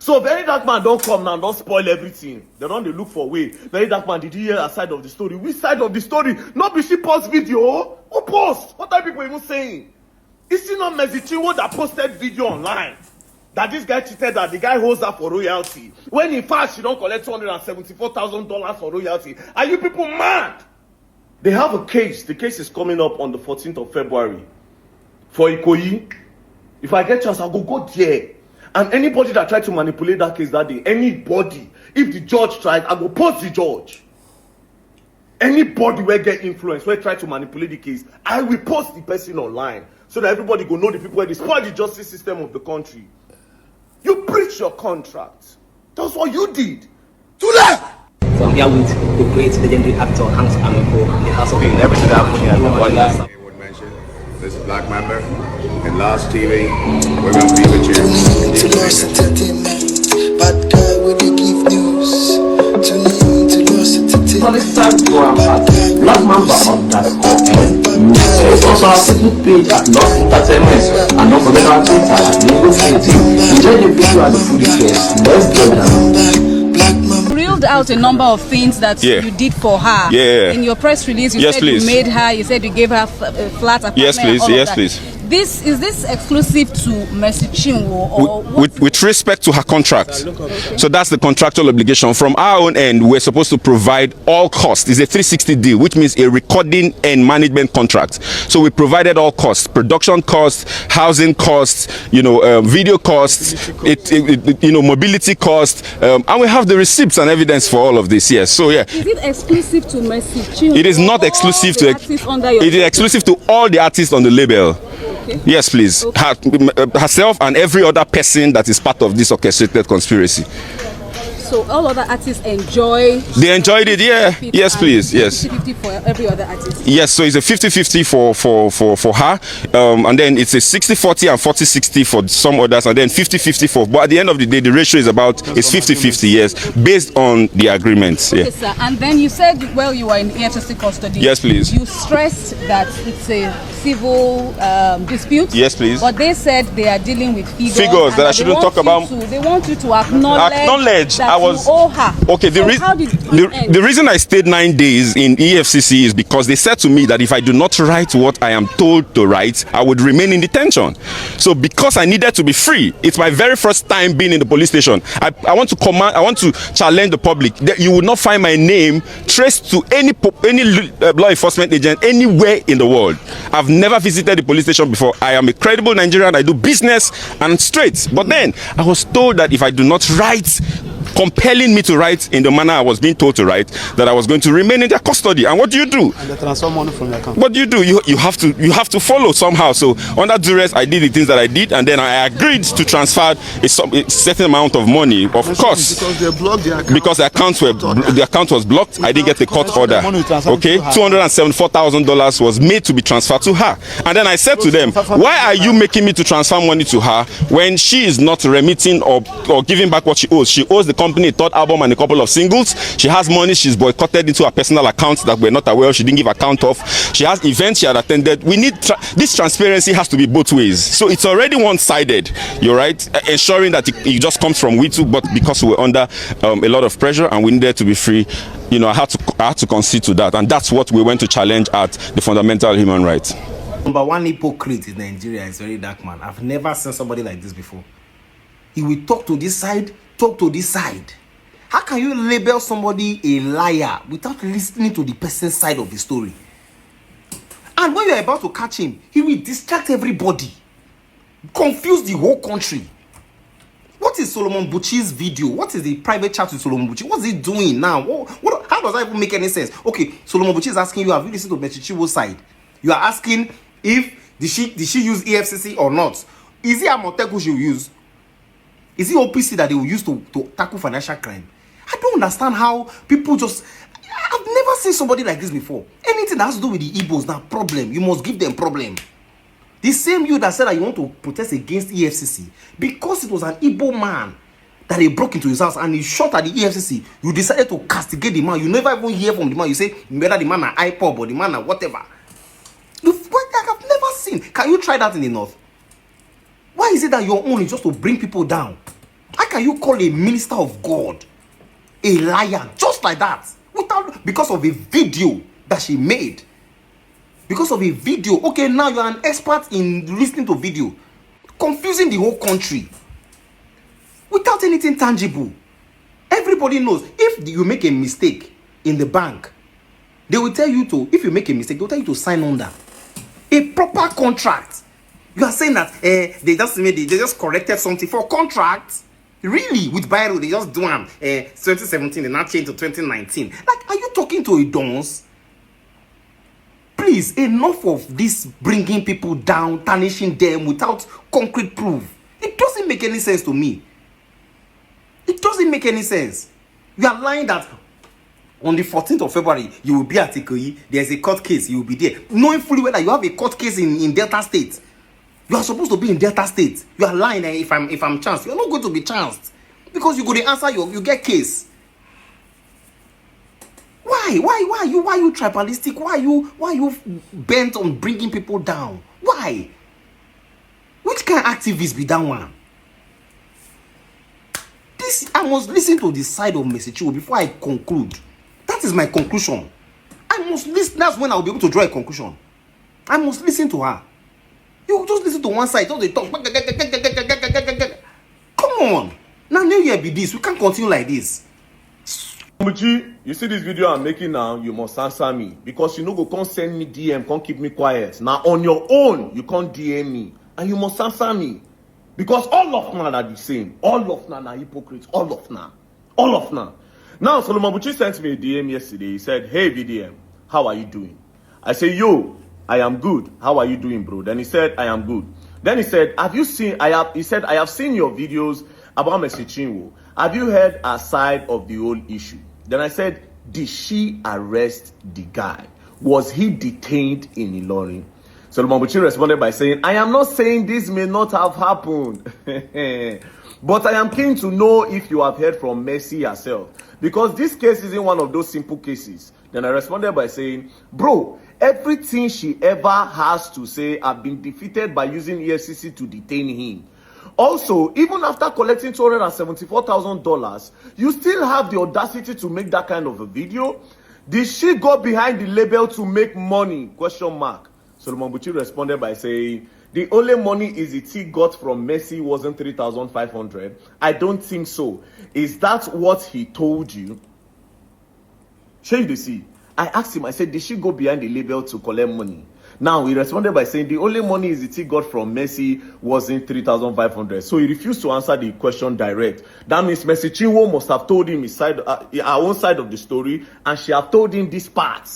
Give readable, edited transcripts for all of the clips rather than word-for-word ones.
So very dark man don't come now, don't spoil everything. They don't look for way. Very dark man, did you hear a side of the story? Which side of the story? Not be she post video. Who post? What are people even saying? Is it not Chinwo that posted video online that this guy cheated, that the guy holds her for royalty, when in fact she don't collect $274,000 for royalty? Are you people mad? They have a case. The case is coming up on the 14th of February for Ikoyi. If I get chance, I'll go there. And anybody that tried to manipulate that case that day, anybody, if the judge tried, I will post the judge. Anybody will get influence, will try to manipulate the case, I will post the person online so that everybody go know the people where they spoil the justice system of the country. You breach your contract. That's what you did. To that. So I'm here with the great legendary actor Hanks Ameko in the house of everything that happened here. Would mention this is Black Member and Last TV. We're going to be with you. To Lost Entertainment, bad guy with the give news. Tune in to Lost Entertainment. Black Member underscore it's also our Facebook page at Lost Entertainment, and don't forget our Twitter at Legal Creative. Enjoy the video as a foodie guest. Let's get down. Reeled out a number of things that you did for her. In your press release, you said you made her, you said you gave her a flat apartment. Yes, please. Yes, please. Is this exclusive to Mercy Chinwo, or with respect to her contract? So that's the contractual obligation. From our own end, we're supposed to provide all costs. It's a 360 deal, which means a recording and management contract. So we provided all costs: production costs, housing costs, video costs, mobility costs, and we have the receipts and evidence for all of this. Yes. So yeah. Is it exclusive to Mercy Chinwo? It is not exclusive to. It is exclusive to all the artists on the label. Okay. Yes, please. Okay. Herself and every other person that is part of this orchestrated conspiracy. So all other artists enjoy. They enjoyed it, yeah. Yes, please. Yes. 50-50 for every other artist. Yes, so it's a 50-50 for her, and then it's a 60-40 and 40-60 for some others, and then 50-50 for. But at the end of the day, the ratio is about it's 50-50, yes, based on the agreements. Okay, sir. And then you said, well, you were in Efcc custody. Yes, please. You stressed that it's a civil dispute. Yes, please. But they said they are dealing with figures that I shouldn't talk about. They want you to acknowledge that you owe her. Okay, the reason I stayed 9 days in EFCC is because they said to me that if I do not write what I am told to write, I would remain in detention. So because I needed to be free, it's my very first time being in the police station. I want to challenge the public that you would not find my name traced to any law enforcement agent anywhere in the world. I've never visited the police station before. I am a credible Nigerian. I do business and straight. But then I was told that if I do not write, compelling me to write in the manner I was being told to write, that I was going to remain in their custody. And what do? And they transfer money from your account. What do? You have to follow somehow. So under duress, I did the things that I did, and then I agreed to transfer a certain amount of money, of course, because they blocked the account. Because the account was blocked. I didn't get a court order. Okay, $274,000 was made to be transferred to her, and then I said to them, why are you making me to transfer money to her when she is not remitting or giving back what she owes? She owes the company a third album and a couple of singles. She has money she's boycotted into her personal accounts that we're not aware of. She didn't give account of. She has events she had attended. We need this transparency has to be both ways. So it's already one-sided. You're right, ensuring that it just comes from we too, but because we were under a lot of pressure and we needed to be free, I had to concede to that, and that's what we went to challenge at the fundamental human rights. Number one hypocrite in Nigeria is very dark man. I've never seen somebody like this before. He will talk to this side, talk to this side. How can you label somebody a liar without listening to the person's side of the story? And when you're about to catch him, he will distract everybody, confuse the whole country. What is Solomon Buchi's video? What is the private chat with Solomon Buchi? What's he doing now? How does that even make any sense? Okay, Solomon Buchi is asking you, have you listened to Mercy Chinwo's side? You are asking if did she use EFCC or not? Is it Amoteku she will use? Is it OPC that they will use to tackle financial crime? I don't understand how people just... I've never seen somebody like this before. Anything that has to do with the Igbos, now problem. You must give them problem. The same you that said that you want to protest against EFCC, because it was an Igbo man that they broke into his house and he shot at the EFCC, you decided to castigate the man. You never even hear from the man. You say, whether the man are IPOB or the man are whatever. I've never seen. Can you try that in the north? Why is it that your own is just to bring people down? How can you call a minister of God a liar just like that? Because of a video that she made. Because of a video. Okay, now you are an expert in listening to video. Confusing the whole country. Without anything tangible. Everybody knows. If you make a mistake in the bank, they will tell you to, if you make a mistake, they will tell you to sign under a proper contract. You are saying that they just corrected something for contract. Really, with Biro, they just do 2017, they now change to 2019. Like, are you talking to a dons? Please, enough of this bringing people down, tarnishing them without concrete proof. It doesn't make any sense to me. It doesn't make any sense. You are lying that on the 14th of February, you will be at Ikoyi, there's a court case, you will be there. Knowing fully well that you have a court case in Delta State. You are supposed to be in Delta State. You are lying. If I'm chanced, you're not going to be chanced. Because you go to answer, you get case. Why are you tribalistic? Why are you bent on bringing people down? Why? Which kind of activist be that one? I must listen to the side of Mercy Chinwo before I conclude. That is my conclusion. I must listen. That's when I'll be able to draw a conclusion. I must listen to her. You just listen to one side, just they talk. Come on. Now New Year be this. We can't continue like this. Buchi, you see this video I'm making now, you must answer me. Because you know go can't send me DM, can't keep me quiet. Now on your own, you can't DM me. And you must answer me. Because all of them are the same. All of them are hypocrites. All of them. All of them. Now Solomon Buchi sent me a DM yesterday. He said, hey VDM, how are you doing? I say, yo, I am good. How are you doing, bro? Then he said, I am good. Then he said, have you seen, I have seen your videos about Mercy Chinwo. Have you heard her side of the whole issue? Then I said, did she arrest the guy? Was he detained in Ilorin? Solomon Buchi responded by saying, I am not saying this may not have happened. But I am keen to know if you have heard from Mercy herself. Because this case isn't one of those simple cases. Then I responded by saying, bro, everything she ever has to say have been defeated by using Efcc to detain him. Also, even after collecting $274,000, you still have the audacity to make that kind of a video? Did she go behind the label to make money? Question mark. Solomon Buchi responded by saying, the only money eezee got from Mercy wasn't $3,500. I don't think so. Is that what he told you? Shall you see? I asked him, I said, did she go behind the label to collect money? Now, he responded by saying the only money eezee got from Mercy wasn't $3,500. So he refused to answer the question direct. That means Mercy Chinwo must have told him his side, her own side of the story, and she have told him this part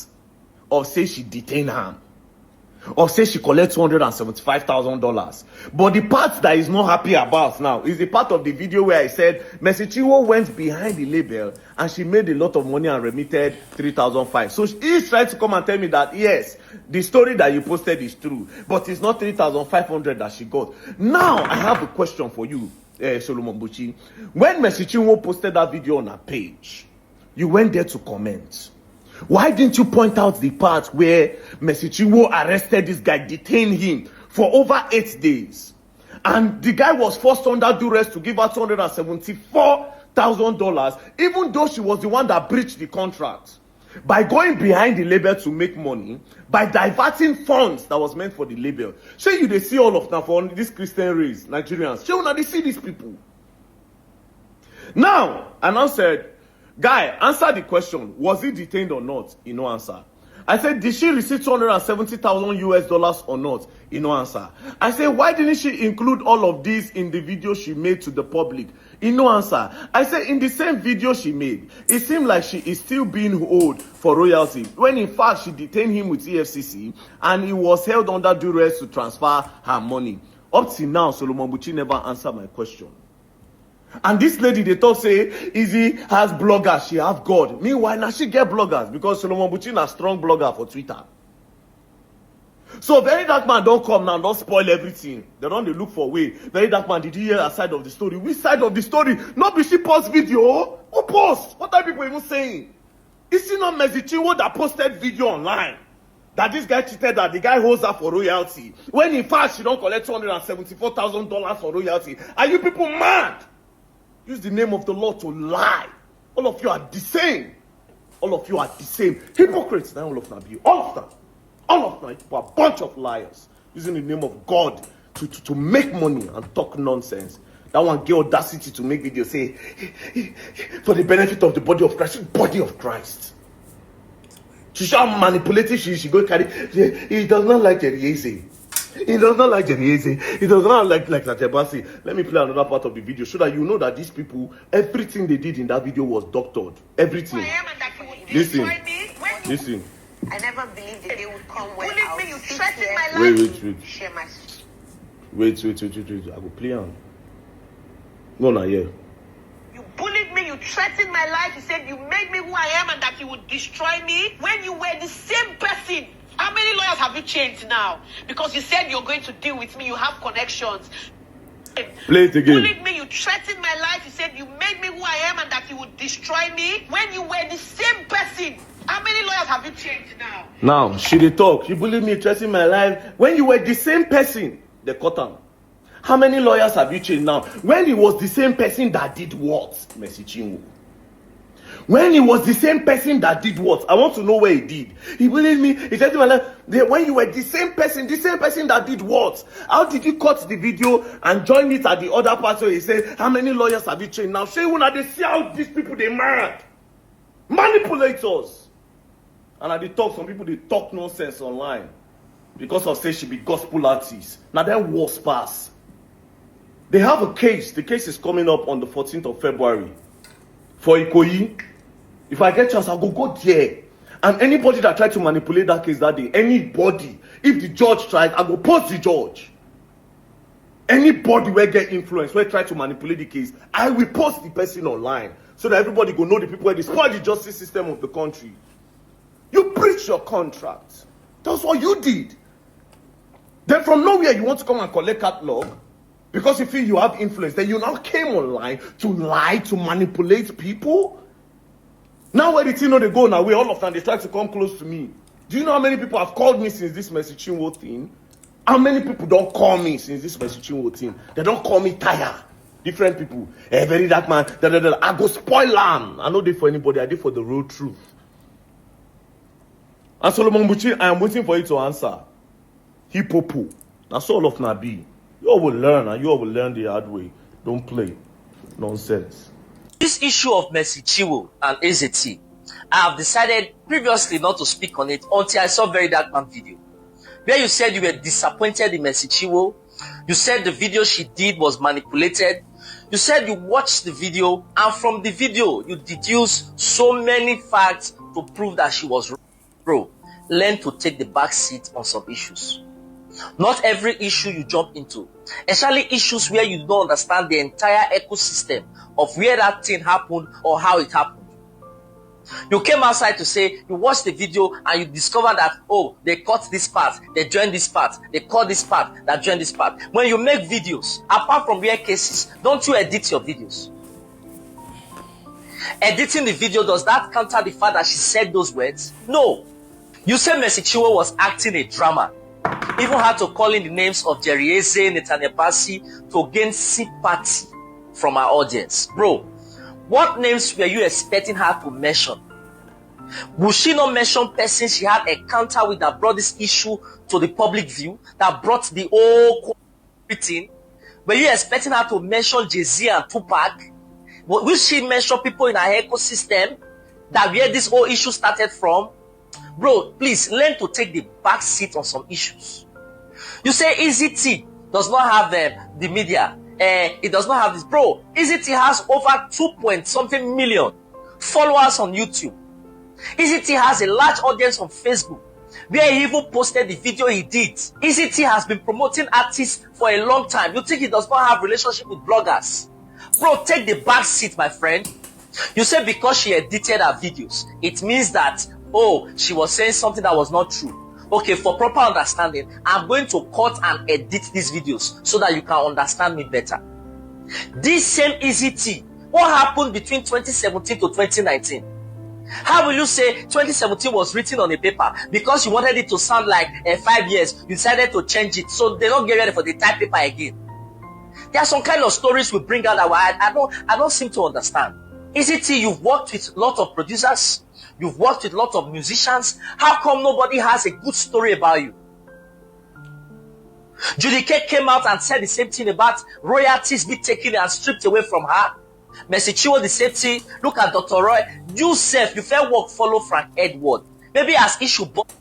of say she detained him. Or say she collects $275,000. But the part that he's not happy about now is the part of the video where I said Mercy Chinwo went behind the label and she made a lot of money and remitted $3,500. So he's trying to come and tell me that yes, the story that you posted is true, but it's not $3,500 that she got. Now I have a question for you, Solomon Buchi. When Mercy Chinwo posted that video on her page, you went there to comment. Why didn't you point out the part where Mercy Chinwo arrested this guy, detained him for over 8 days? And the guy was forced under duress to give her $274,000, even though she was the one that breached the contract. By going behind the label to make money, by diverting funds that was meant for the label. Sure, you they see all of them for this Christian race, Nigerians. Sure, now they see these people. Now, I now said, guy, answer the question. Was he detained or not? He no answer. I said, did she receive $270,000 or not? He no answer. I said, why didn't she include all of this in the video she made to the public? He no answer. I said, in the same video she made, it seemed like she is still being owed for royalty, when in fact she detained him with Efcc and he was held under duress to transfer her money. Up till now, Solomon Buchi never answered my question. And this lady, they talk say, eezee has bloggers, she have God. Meanwhile, now she get bloggers because Solomon Buchi is a strong blogger for Twitter. So Very Dark Man don't come now, don't spoil everything. They don't look for way. Very Dark Man, did you hear a side of the story? Which side of the story? Not be she post video. Who post? What are people even saying? Is it not Mercy Chinwo that posted video online? That this guy cheated, that the guy holds her for royalty. When in fact she don't collect $274,000 for royalty. Are you people mad? Use the name of the Lord to lie. All of you are the same. All of you are the same. Hypocrites. Now all of them be. All of them. All of them are a bunch of liars. Using the name of God to make money and talk nonsense. That one get audacity to make videos say, for the benefit of the body of Christ. Body of Christ. She shall manipulate it. She go carry. He does not like eezee. He does not like eezee. He does not like Natebasi. Let me play another part of the video so that you know that these people, everything they did in that video was doctored. Everything. Listen. Listen. I never believed that they would come when I was you threatened my life. Wait. I will play on. No, not here. You bullied me, you threatened my life. You said you made me who I am and that you would destroy me when you were the same person. How many lawyers have you changed now? Because you said you're going to deal with me, you have connections. Play it again. You bullied me, you threatened my life. You said you made me who I am and that you would destroy me when you were the same person. How many lawyers have you changed now? Now, she dey talk. You bullied me, threatened my life. When you were the same person, they cut them. How many lawyers have you changed now? When he was the same person that did what? Mercy Chinwo. When he was the same person that did what? I want to know where he did. He bullied me, he threatened my life. When you were the same person that did what? How did you cut the video and join it at the other part where he said, how many lawyers have you changed now? Say when they see how these people they mad. Manipulators. And at the talk, some people they talk nonsense online. Because of say she be gospel artist. Now then worse pass. They have a case. The case is coming up on the 14th of February. For Ikoyi. If I get chance, I'll go there. And anybody that tried to manipulate that case that day, anybody, if the judge tried, I will post the judge. Anybody will get influence, will try to manipulate the case, I will post the person online. So that everybody will know the people where they spoil the justice system of the country. You breached your contract. That's what you did. Then from nowhere, you want to come and collect catalog. Because you feel you have influence, then you now came online to lie, to manipulate people. Now where the thing know they go now, all of them, they try to come close to me. Do you know how many people have called me since this Mercy Chinwo thing? How many people don't call me since this Mercy Chinwo thing? They don't call me tire. Different people. Hey, very dark man. I go spoil them. I know they for anybody, I did for the real truth. And Solomon Buchi, I am waiting for you to answer. Hippopo. That's all of Nabi. You all will learn, and you all will learn the hard way. Don't play nonsense. This issue of Mercy Chinwo and eezee, I have decided previously not to speak on it until I saw Very Dark Man video, where you said you were disappointed in Mercy Chinwo. You said the video she did was manipulated. You said you watched the video, and from the video you deduced so many facts to prove that she was wrong. Bro, learn to take the back seat on some issues. Not every issue you jump into, especially issues where you don't understand the entire ecosystem of where that thing happened or how it happened. You came outside to say you watched the video and you discovered that, oh, they cut this part, they joined this part, they cut this part, that joined this part. When you make videos, apart from rare cases, don't you edit your videos? Editing the video, does that counter the fact that she said those words? No. You said Mercy Chinwo was acting a drama. Even had to call in the names of eezee, Netanyabasi to gain sympathy from our audience. Bro, what names were you expecting her to mention? Will she not mention persons she had a encounter with that brought this issue to the public view, that brought the whole thing? Were you expecting her to mention Jay-Z and Tupac? Will she mention people in her ecosystem that where this whole issue started from? Bro, please learn to take the back seat on some issues. You say eezee does not have the media. It does not have this. Bro, eezee has over 2-point-something million followers on YouTube. eezee has a large audience on Facebook, where he even posted the video he did. eezee has been promoting artists for a long time. You think he does not have relationship with bloggers? Bro, take the back seat, my friend. You say because she edited her videos, it means that, oh, she was saying something that was not true. Okay, for proper understanding, I'm going to cut and edit these videos so that you can understand me better. This same eezee, what happened between 2017 to 2019? How will you say 2017 was written on a paper because you wanted it to sound like 5 years, you decided to change it so they don't get ready for the type paper again? There are some kind of stories we bring out that I don't seem to understand. eezee, you've worked with a lot of producers, you've worked with a lot of musicians. How come nobody has a good story about you? Judy K came out and said the same thing about royalties be taken and stripped away from her. Mercy Chinwo the same thing. Look at Dr. Roy. You self, you fair work follow Frank Edward. Maybe as issue, but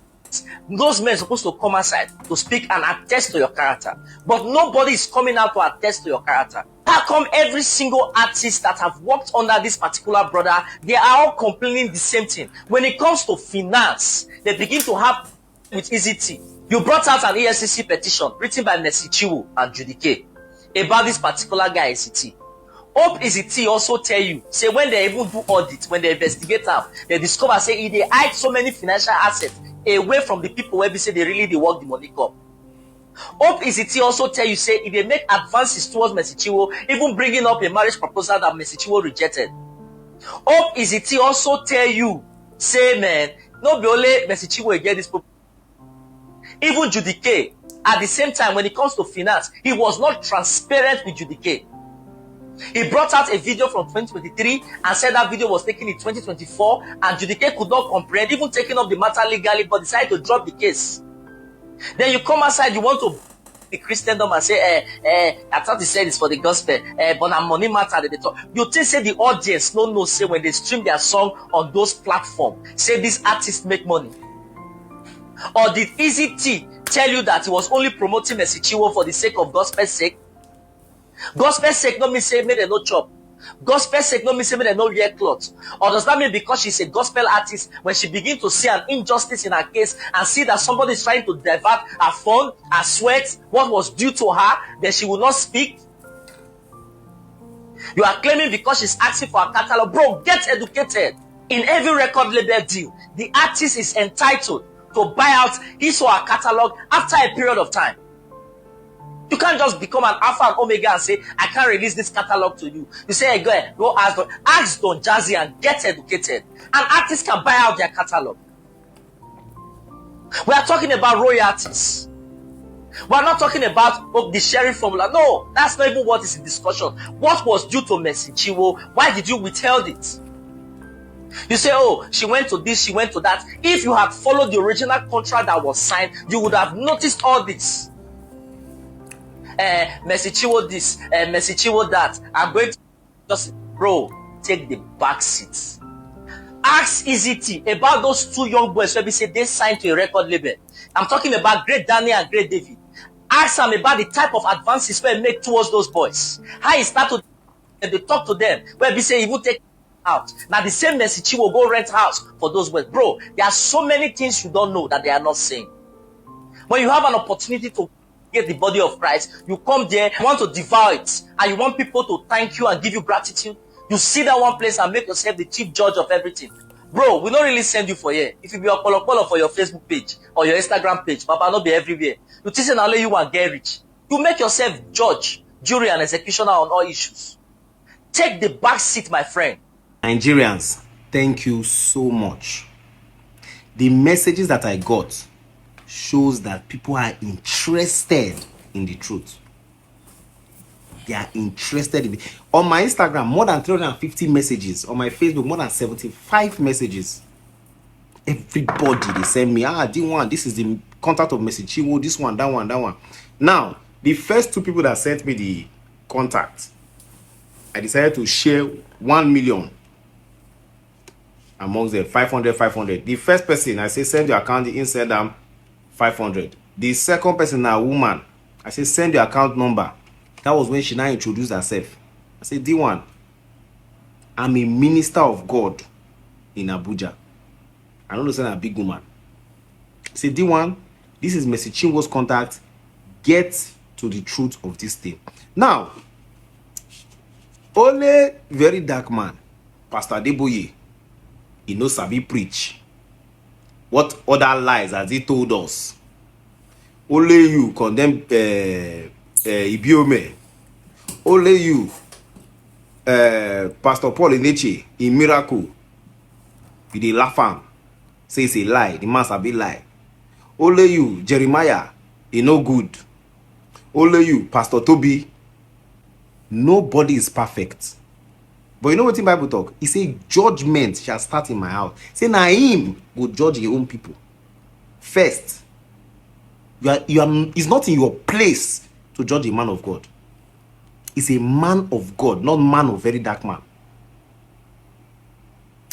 those men are supposed to come outside to speak and attest to your character. But nobody is coming out to attest to your character. How come every single artist that have worked under this particular brother, they are all complaining the same thing? When it comes to finance, they begin to have with eezee. You brought out an Efcc petition written by Mercy Chinwo and Judy K about this particular guy eezee. Hope eezee also tell you, say when they even do audit, when they investigate them, they discover say they hide so many financial assets away from the people where they say they work the money come. Hope eezee also tell you, say if they make advances towards Mercy Chinwo, even bringing up a marriage proposal that Mercy Chinwo rejected. Hope eezee also tell you, say man, no be only Mercy Chinwo get this proposal. Even Judy K, at the same time, when it comes to finance, he was not transparent with Judy K. He brought out a video from 2023 and said that video was taken in 2024, and Judy K could not comprehend, even taking up the matter legally, but decided to drop the case. Then you come outside, you want to be Christendom and say, I thought he said it's for the gospel, but I'm money matter. You think say the audience no say when they stream their song on those platforms, say these artists make money. Or did eezee tell you that he was only promoting Mercy Chinwo for the sake of gospel's sake? Gospel's sake no mean say make them no chop. Gospel's sake no mean say make them no wear clothes. Or does that mean because she's a gospel artist, when she begins to see an injustice in her case and see that somebody is trying to divert her fund, her sweat, what was due to her, then she will not speak? You are claiming because she's asking for a catalog. Bro, get educated. In every record label deal, the artist is entitled to buy out his or her catalog after a period of time. You can't just become an alpha and omega and say, I can't release this catalog to you. You say, hey, go ahead, go ask Don Jazzy and get educated. An artist can buy out their catalog. We are talking about royalties. We are not talking about the sharing formula. No, that's not even what is in discussion. What was due to Mercy Chinwo? Why did you withhold it? You say, oh, she went to this, she went to that. If you had followed the original contract that was signed, you would have noticed all this. Mercy Chinwo this, Mercy Chinwo that. I'm going to just, bro, take the back seat. Ask eezee about those two young boys where we say they signed to a record label. I'm talking about Great Danny and Great David. Ask them about the type of advances we make towards those boys. How he started to talk to them, where we say he would take out. Now the same Mercy Chinwo go rent house for those boys. Bro, there are so many things you don't know that they are not saying. When you have an opportunity to get the body of Christ, you come there, you want to devour it, and you want people to thank you and give you gratitude. You sit down one place and make yourself the chief judge of everything. Bro, we don't really send you for here. If you be a follow for your Facebook page or your Instagram page, Papa not be everywhere. You think now you want get rich. You make yourself judge, jury, and executioner on all issues. Take the back seat, my friend. Nigerians, thank you so much. The messages that I got shows that people are interested in the truth. They are interested in it. On my Instagram, more than 350 messages. On my Facebook, more than 75 messages. Everybody, they send me, this is the contact of Mercy Chinwo, this one, that one, that one. Now, the first two people that sent me the contact, I decided to share 1 million amongst them, 500. The first person, I say, send your account, the send them 500. The second person, a woman, I say, send your account number. That was when she now introduced herself. I said, D1, I'm a minister of God in Abuja. I don't understand a big woman. I said, D1, this is Mercy Chinwo's contact. Get to the truth of this thing. Now, only very dark man, Pastor Adeboye, he knows Sabi preach. What other lies has he told us? Only you condemn Ibiome. Only you, Pastor Paul Eneche, in Miracle, you dey laugh am, say it's a lie, the man Sabi lie. Only you, Jeremiah, he no good. Only you, Pastor Toby, Nobody is perfect. But you know what in Bible talk? He say judgment shall start in my house. Say na him will judge your own people. First, it's not in your place to judge a man of God. It's a man of God, not man of very dark man.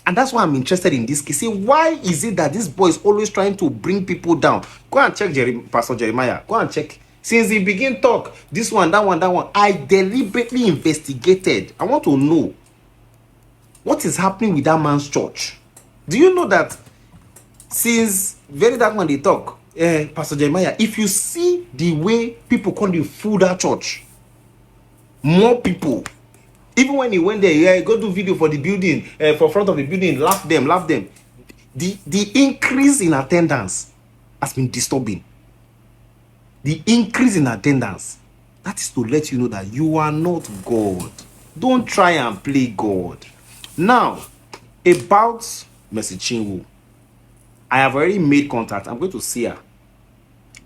And that's why I'm interested in this case. Say, why is it that this boy is always trying to bring people down? Go and check Pastor Jeremiah. Go and check. Since he began talk, this one, that one, that one, I deliberately investigated. I want to know what is happening with that man's church. Do you know that since very dark man they talk, Pastor Jeremiah, if you see the way people come to fool that church, more people, even when he went there, go do video for the building, for front of the building, laugh them. The increase in attendance has been disturbing. The increase in attendance, that is to let you know that you are not God. Don't try and play God. Now, about Mercy Chinwo, I have already made contact. I'm going to see her.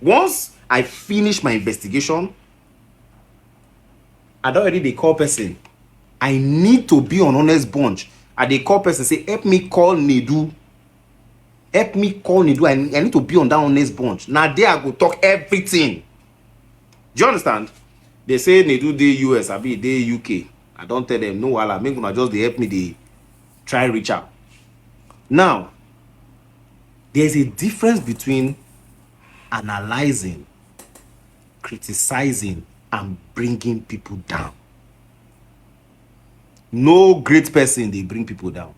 Once I finish my investigation, I don't already call person. I need to be on honest bunch. And they call person, say, help me call Nedu. Help me call Nedu. I need to be on that honest bunch. Now there I go talk everything. Do you understand? They say Nedu dey US, I be dey UK. I don't tell them, no, I'll make them just they help me, they try reach out. Now, there's a difference between analyzing, criticizing, and bringing people down. No great person, they bring people down.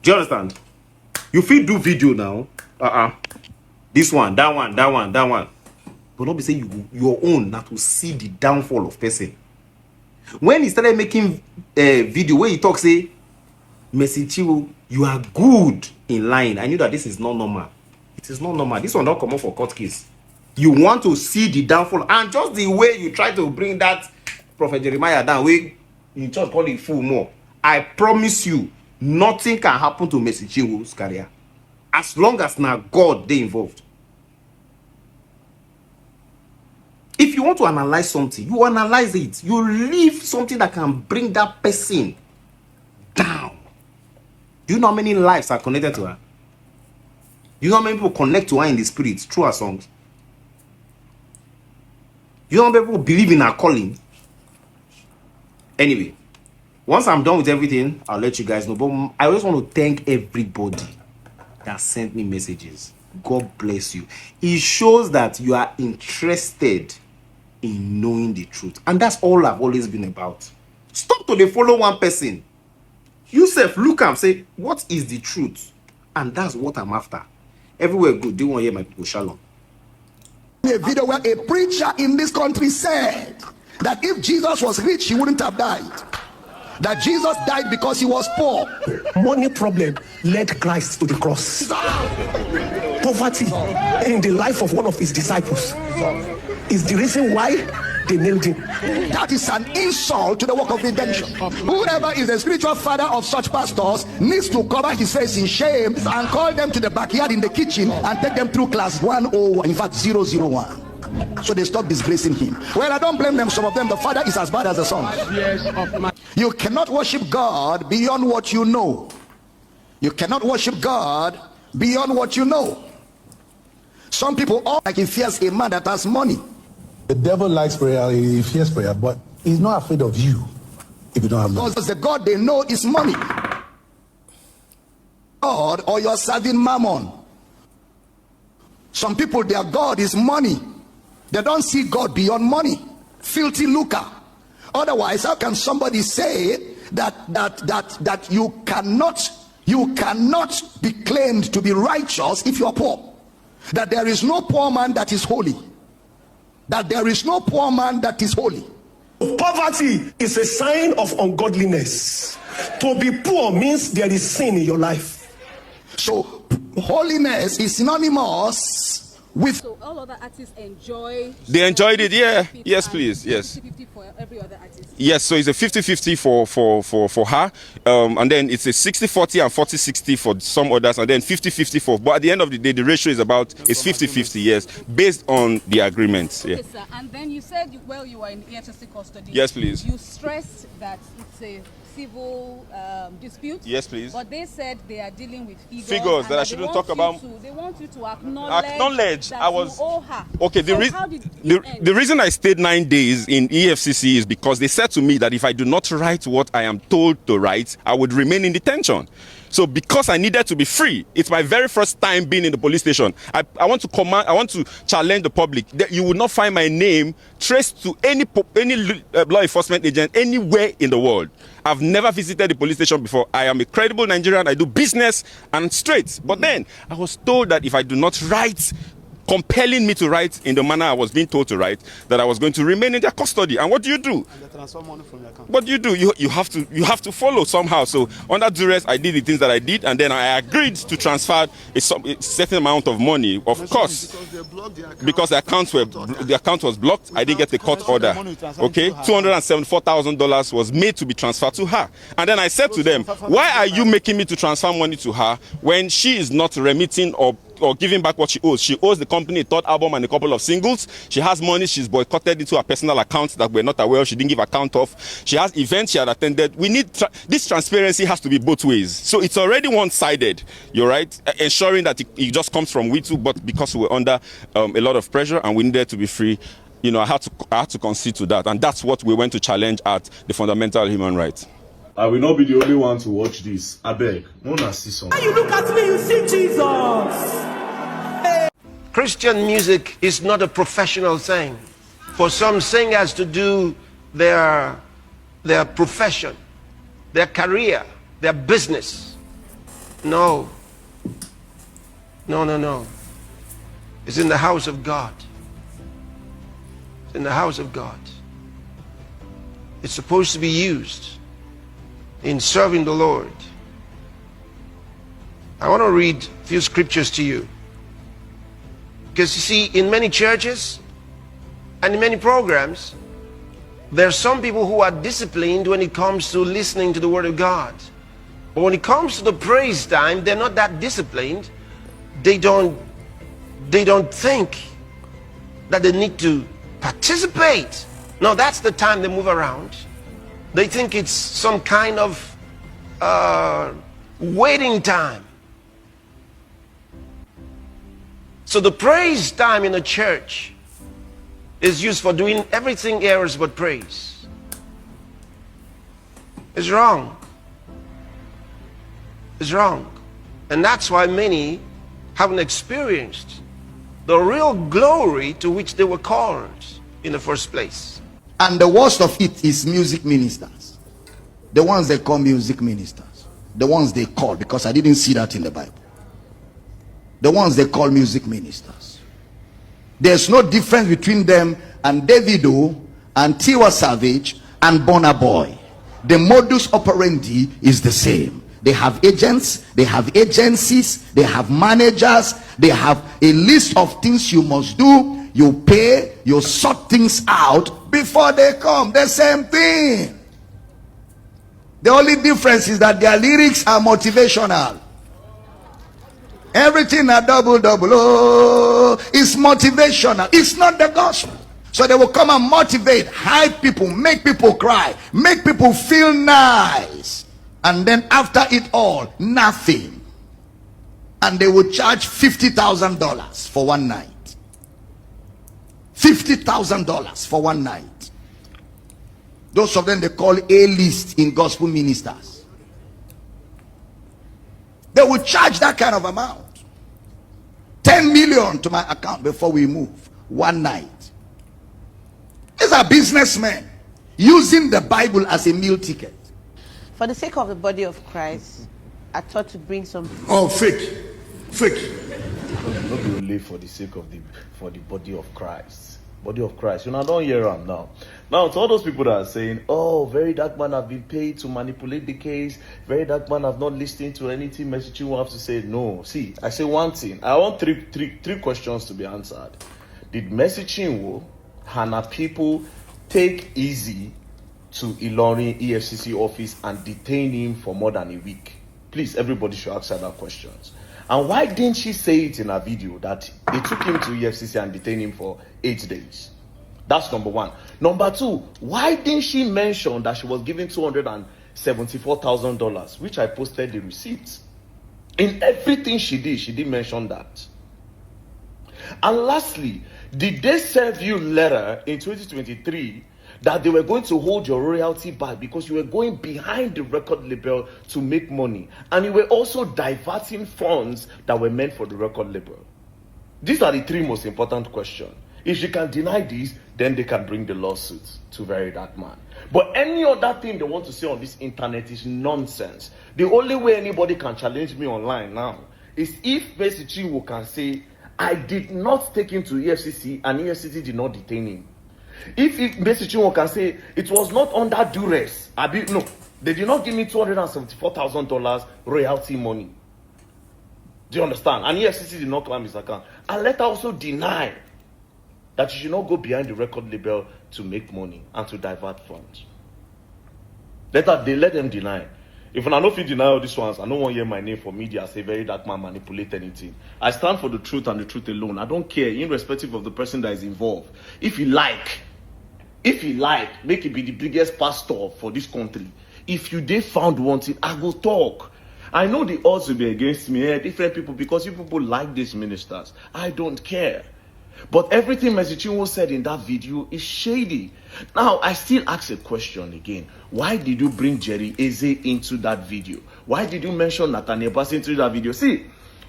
Do you understand? You feel do video now. This one, that one, that one, that one. But not be say your own, not to see the downfall of person. When he started making a video where he talks, say, Mercy Chinwo, you are good in lying. I knew that this is not normal. It is not normal. This one don't come up for court case. You want to see the downfall, and just the way you try to bring that Prophet Jeremiah down, we you just call it fool more. I promise you, nothing can happen to Mercy Chinwo's career as long as now God they involved. If you want to analyze something, you analyze it. You leave something that can bring that person down. Do you know how many lives are connected to her? Do you know how many people connect to her in the spirit through her songs? You know how many people believe in her calling? Anyway, once I'm done with everything, I'll let you guys know. But I just want to thank everybody that sent me messages. God bless you. It shows that you are interested in knowing the truth. And that's all I've always been about. Stop to follow one person. Yourself, look and say, what is the truth? And that's what I'm after. Everywhere good. Do you want to hear my people? Shalom. A video where a preacher in this country said that if Jesus was rich, he wouldn't have died. That Jesus died because he was poor. Money problem led Christ to the cross. Poverty in the life of one of his disciples is the reason why they nailed him. That is an insult to the work of redemption. Whoever is the spiritual father of such pastors needs to cover his face in shame and call them to the backyard in the kitchen and take them through class 101, in fact 001. So they stop disgracing him. Well, I don't blame them. Some of them, the father is as bad as the son. You cannot worship God beyond what you know. You cannot worship God beyond what you know. Some people all like he fears a man that has money. The devil likes prayer, he fears prayer, but he's not afraid of you if you don't have money. Because the God they know is money. God, or you're serving mammon. Some people, their God is money. They don't see God beyond money. Filthy lucre. Otherwise, how can somebody say that you cannot be claimed to be righteous if you are poor? That there is no poor man that is holy. That there is no poor man that is holy. Poverty is a sign of ungodliness. To be poor means there is sin in your life. So holiness is synonymous So all other artists enjoy. They enjoyed it, yeah. Yes, please. Yes. 50-50 for every other artist. Yes, so it's a 50-50 for her, and then it's a 60-40 and 40-60 for some others, and then 50-50 for. But at the end of the day, the ratio is 50-50. Yes, based on the agreement. Yeah. Okay, sir. And then you said, well, you were in Efcc custody. Yes, please. You stressed that it's a civil dispute. Yes, please. But they said they are dealing with figures that I shouldn't talk about. They want you to acknowledge that I was. You owe her. Okay, the reason I stayed 9 days in EFCC is because they said to me that if I do not write what I am told to write, I would remain in detention. So because I needed to be free, it's my very first time being in the police station. I want to challenge the public that you will not find my name traced to any law enforcement agent anywhere in the world. I've never visited the police station before. I am a credible Nigerian. I do business and straight. But then I was told that if I do not write, compelling me to write in the manner I was being told to write, that I was going to remain in their custody. And what do you do? And they transfer money from your account. What do? You have to follow somehow. So under duress, I did the things that I did, and then I agreed to transfer a certain amount of money, of course, because the account was blocked. I didn't get a court order. Okay, $274,000 was made to be transferred to her, and then I said to them, "Why are you making me to transfer money to her when she is not remitting or giving back what she owes? She owes the company a third album and a couple of singles. She has money she's boycotted into her personal accounts that we're not aware of. She didn't give account of. She has events she had attended. We need this transparency has to be both ways. So it's already one-sided. You're right, ensuring that it just comes from we two, but because we were under a lot of pressure and we needed to be free, you know, I had to concede to that, and that's what we went to challenge at the fundamental human rights. I will not be the only one to watch this. I beg. Mona see something. When you look at me, you see Jesus. Christian music is not a professional thing. For some singers to do their profession, their career, their business. No. No, no, no. It's in the house of God. It's in the house of God. It's supposed to be used in serving the Lord. I want to read a few scriptures to you. Because you see, in many churches and in many programs, there are some people who are disciplined when it comes to listening to the Word of God. But when it comes to the praise time, they're not that disciplined. They don't think that they need to participate. No, that's the time they move around. They think it's some kind of waiting time. So the praise time in a church is used for doing everything else but praise. It's wrong. It's wrong. And that's why many haven't experienced the real glory to which they were called in the first place. And the worst of it is music ministers. The ones they call music ministers. The ones they call, because I didn't see that in the Bible. The ones they call music ministers. There's no difference between them and Davido and Tiwa Savage and Burna Boy. The modus operandi is the same. They have agents, they have agencies, they have managers, they have a list of things you must do. You pay, you sort things out before they come. The same thing. The only difference is that their lyrics are motivational. Everything a double, oh, is motivational. It's not the gospel. So they will come and motivate, hype people, make people cry, make people feel nice. And then after it all, nothing. And they will charge $50,000 for one night. $50,000 for one night. Those of them they call A-list in gospel ministers. They will charge that kind of amount. 10 million to my account before we move. One night. These are businessmen using the Bible as a meal ticket. For the sake of the body of Christ, I thought to bring some... Oh, fake. Not only for the sake of the body of Christ. Body of Christ. You know, I don't hear them now. Now, to all those people that are saying, oh, very dark man have been paid to manipulate the case, very dark man have not listened to anything Messi Chinwo have to say. No. See, I say one thing. I want three questions to be answered. Did Messi Chinwo and her people take eezee to Ilorin EFCC office and detain him for more than a week? Please, everybody should answer that question. And why didn't she say it in her video that they took him to EFCC and detained him for 8 days? That's number one. Number two, why didn't she mention that she was given $274,000, which I posted the receipts? In everything she did mention that. And lastly, did they serve you letter in 2023 that they were going to hold your royalty back because you were going behind the record label to make money, and you were also diverting funds that were meant for the record label? These are the three most important questions. If she can deny these, then they can bring the lawsuit to Very Dark Man. But any other thing they want to say on this internet is nonsense. The only way anybody can challenge me online now is if Messi Chinwo can say, I did not take him to EFCC and EFCC did not detain him. If Messi Chinwo can say it was not under duress, no, they did not give me $274,000 royalty money. Do you understand? And EFCC did not claim his account. And let her also deny that you should not go behind the record label to make money and to divert funds. Let them deny. If I don't feel deny all these ones, I don't want to hear my name for media say Very Dark Man manipulate anything. I stand for the truth and the truth alone. I don't care, irrespective of the person that is involved. If you like, make it be the biggest pastor for this country. If you dey found wanting, I go talk. I know the odds will be against me, different people, because you people like these ministers. I don't care. But everything Messi Chinwo said in that video is shady. Now, I still ask a question again. Why did you bring Jerry Eezee into that video? Why did you mention Nathaniel Bassey into that video? See,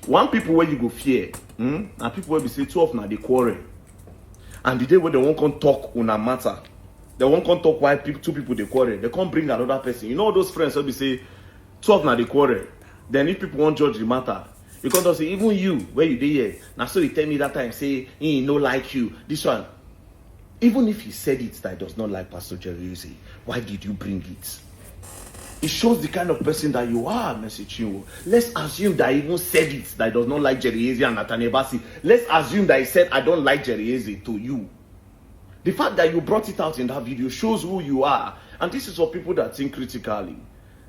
one people where you go fear, and people where we say 12 now they quarrel. And the day where they won't come talk on a matter, they won't come talk why two people they quarrel. They can't bring another person. You know those friends where we say 12 now they quarrel. Then if people won't judge the matter, you can't just say, even you, where you did here, now so you tell me that time, say, he no like you. This one, even if he said it that does not like Pastor Jerry Eezee, why did you bring it? It shows the kind of person that you are, Messi Chinwo. Let's assume that he even said it that does not like Jerry Eezee and Nathaniel Bassey. Let's assume that he said, I don't like Jerry Eezee to you. The fact that you brought it out in that video shows who you are. And this is for people that think critically.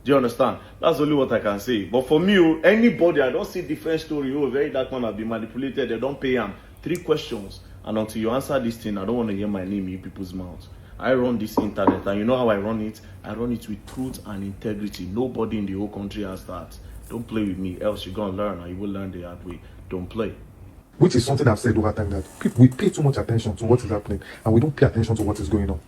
Do you understand? That's only what I can say. But for me, anybody, I don't see different story. Oh, Very Dark Man have been manipulated. They don't pay him. 3 questions. And until you answer this thing, I don't want to hear my name in people's mouths. I run this internet. And you know how I run it? I run it with truth and integrity. Nobody in the whole country has that. Don't play with me. Else you're going to learn. And you will learn the hard way. Don't play. Which is something I've said over time, that we pay too much attention to what is happening. And we don't pay attention to what is going on.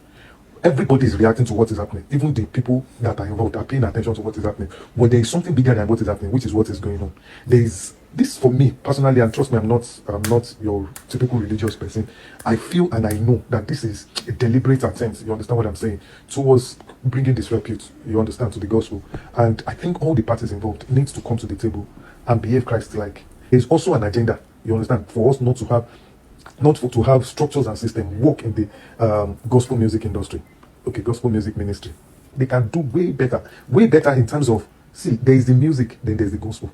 Everybody is reacting to what is happening. Even the people that are involved are paying attention to what is happening. But there is something bigger than what is happening, which is what is going on. There is this, for me personally, and trust me, I'm not your typical religious person. I feel and I know that this is a deliberate attempt, you understand what I'm saying, towards bringing disrepute, you understand, to the gospel. And I think all the parties involved needs to come to the table and behave Christ-like. There's also an agenda, you understand, for us not to have structures and systems work in the gospel music industry. Okay, gospel music ministry. They can do way better in terms of, see, there is the music, then there's the gospel.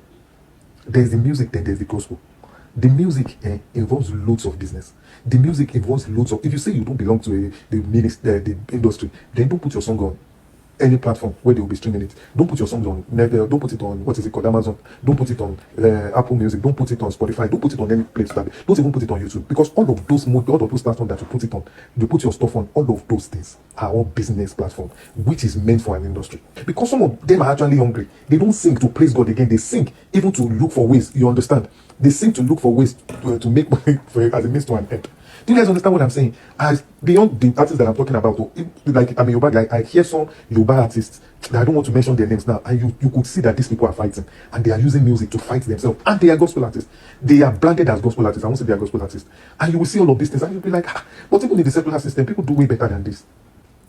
There is the music, then there's the gospel. The music involves loads of business. The music involves loads of, if you say you don't belong to the industry, then don't put your song on any platform where they will be streaming it. Don't put your songs on Nevel, don't put it on, what is it called, Amazon, don't put it on Apple Music, don't put it on Spotify, don't put it on any place, don't even put it on YouTube, because all of those platforms that you put it on, you put your stuff on, all of those things are all business platforms, which is meant for an industry. Because some of them are actually hungry. They don't sing to praise God again, they sing even to look for ways, you understand? They sing to look for ways to make money as a means to an end. Do you guys understand what I'm saying? As beyond the artists that I'm talking about, like I mean, I hear some Yoruba artists that I don't want to mention their names now, and you could see that these people are fighting, and they are using music to fight themselves, and they are gospel artists. They are branded as gospel artists. I won't say they are gospel artists, and you will see all of these things, and you'll be like, but even in the secular system, people do way better than this.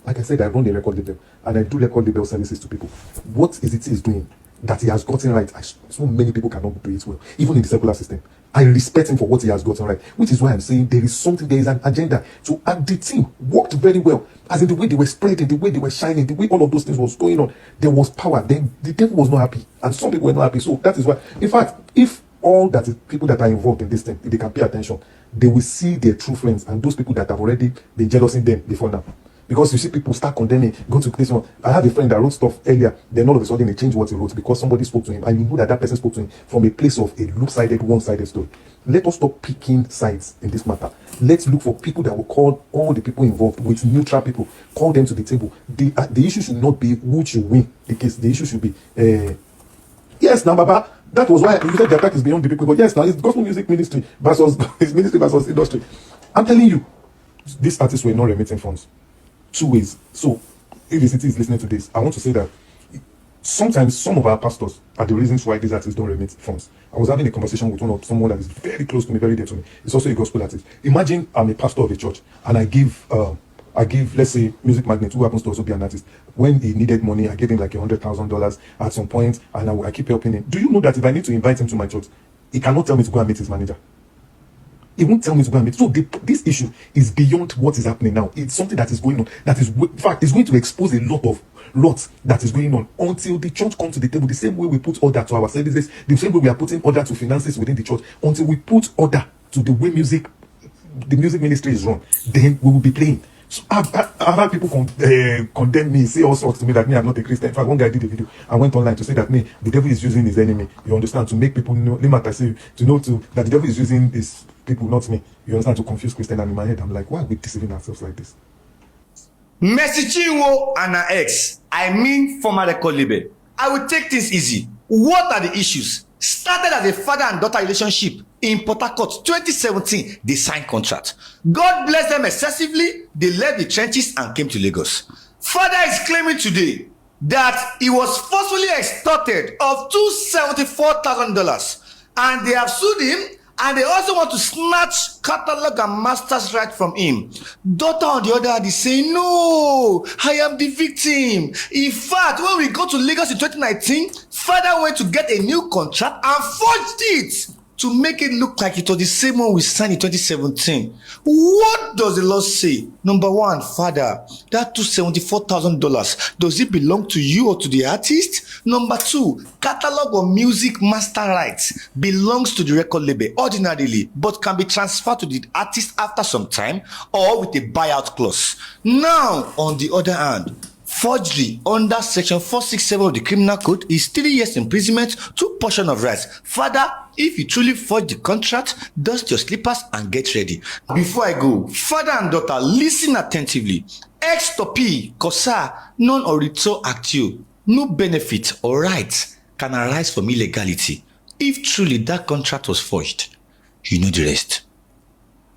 Like I said, I run a record label, and I do record label services to people. What is it is doing? that he has gotten right, so many people cannot do it well, even in the secular system. I respect him for what he has gotten right, which is why I'm saying there is an agenda to, and the team worked very well. As in the way they were spreading, the way they were shining, the way all of those things was going on, there was power. Then the devil was not happy, and some people were not happy. So that is why, in fact, if all that is people that are involved in this thing, if they can pay attention, they will see their true friends and those people that have already been jealousing them before now. Because you see people start condemning, go to this one. I have a friend that wrote stuff earlier, then all of a sudden they changed what he wrote because somebody spoke to him, and you know that that person spoke to him from a place of a loop-sided, one-sided story. Let us stop picking sides in this matter. Let's look for people that will call all the people involved with neutral people, call them to the table. The issue should not be who should win the case. The issue should be, yes, now, Baba, that was why you said the attack is beyond the people. But yes, now it's gospel music ministry versus his ministry versus industry. I'm telling you, these artists were not remitting funds. 2 ways. So, if the city is listening to this, I want to say that sometimes some of our pastors are the reasons why these artists don't remit funds. I was having a conversation with someone that is very close to me, very dear to me. It's also a gospel artist. Imagine I'm a pastor of a church and I give, let's say, Music Magnet, who happens to also be an artist. When he needed money, I gave him like $100,000 at some point, and I keep helping him. Do you know that if I need to invite him to my church, he cannot tell me to go and meet his manager? He won't tell me to go and meet. So this issue is beyond what is happening now. It's something that is going on. That is, in fact, it's going to expose a lot that is going on until the church comes to the table. The same way we put order to our services, the same way we are putting order to finances within the church, until we put order to the way the music ministry is run, then we will be playing. So I've had people condemn me, say all sorts to me that me, I'm not a Christian. In fact, one guy did a video and went online to say that me, the devil is using his enemy. You understand? To make people know, that the devil is using his people, not me. You understand? To confuse Christian. And in my head, I'm like, why are we deceiving ourselves like this? Mercy Chinwo and her ex, I mean former record label. I will take things easy. What are the issues? Started as a father and daughter relationship in Port Harcourt 2017. They signed contract. God bless them excessively. They left the trenches and came to Lagos. Father is claiming today that he was forcefully extorted of $274,000, and they have sued him. And they also want to snatch catalog and master's right from him. Daughter, on the other hand, is saying, no, I am the victim. In fact, when we go to Lagos in 2019, father went to get a new contract and forged it to make it look like it was the same one we signed in 2017. What does the law say? Number one, father, that $274,000, does it belong to you or to the artist? Number two, catalog or music master rights belongs to the record label ordinarily, but can be transferred to the artist after some time or with a buyout clause. Now, on the other hand, forgery under section 467 of the criminal code is 3 years imprisonment, 2 portions of rights. Father, if you truly forge the contract, dust your slippers and get ready. Before I go, father and daughter, listen attentively. Ex topi, cosa, non orito actio, no benefit or rights can arise from illegality. If truly that contract was forged, you know the rest.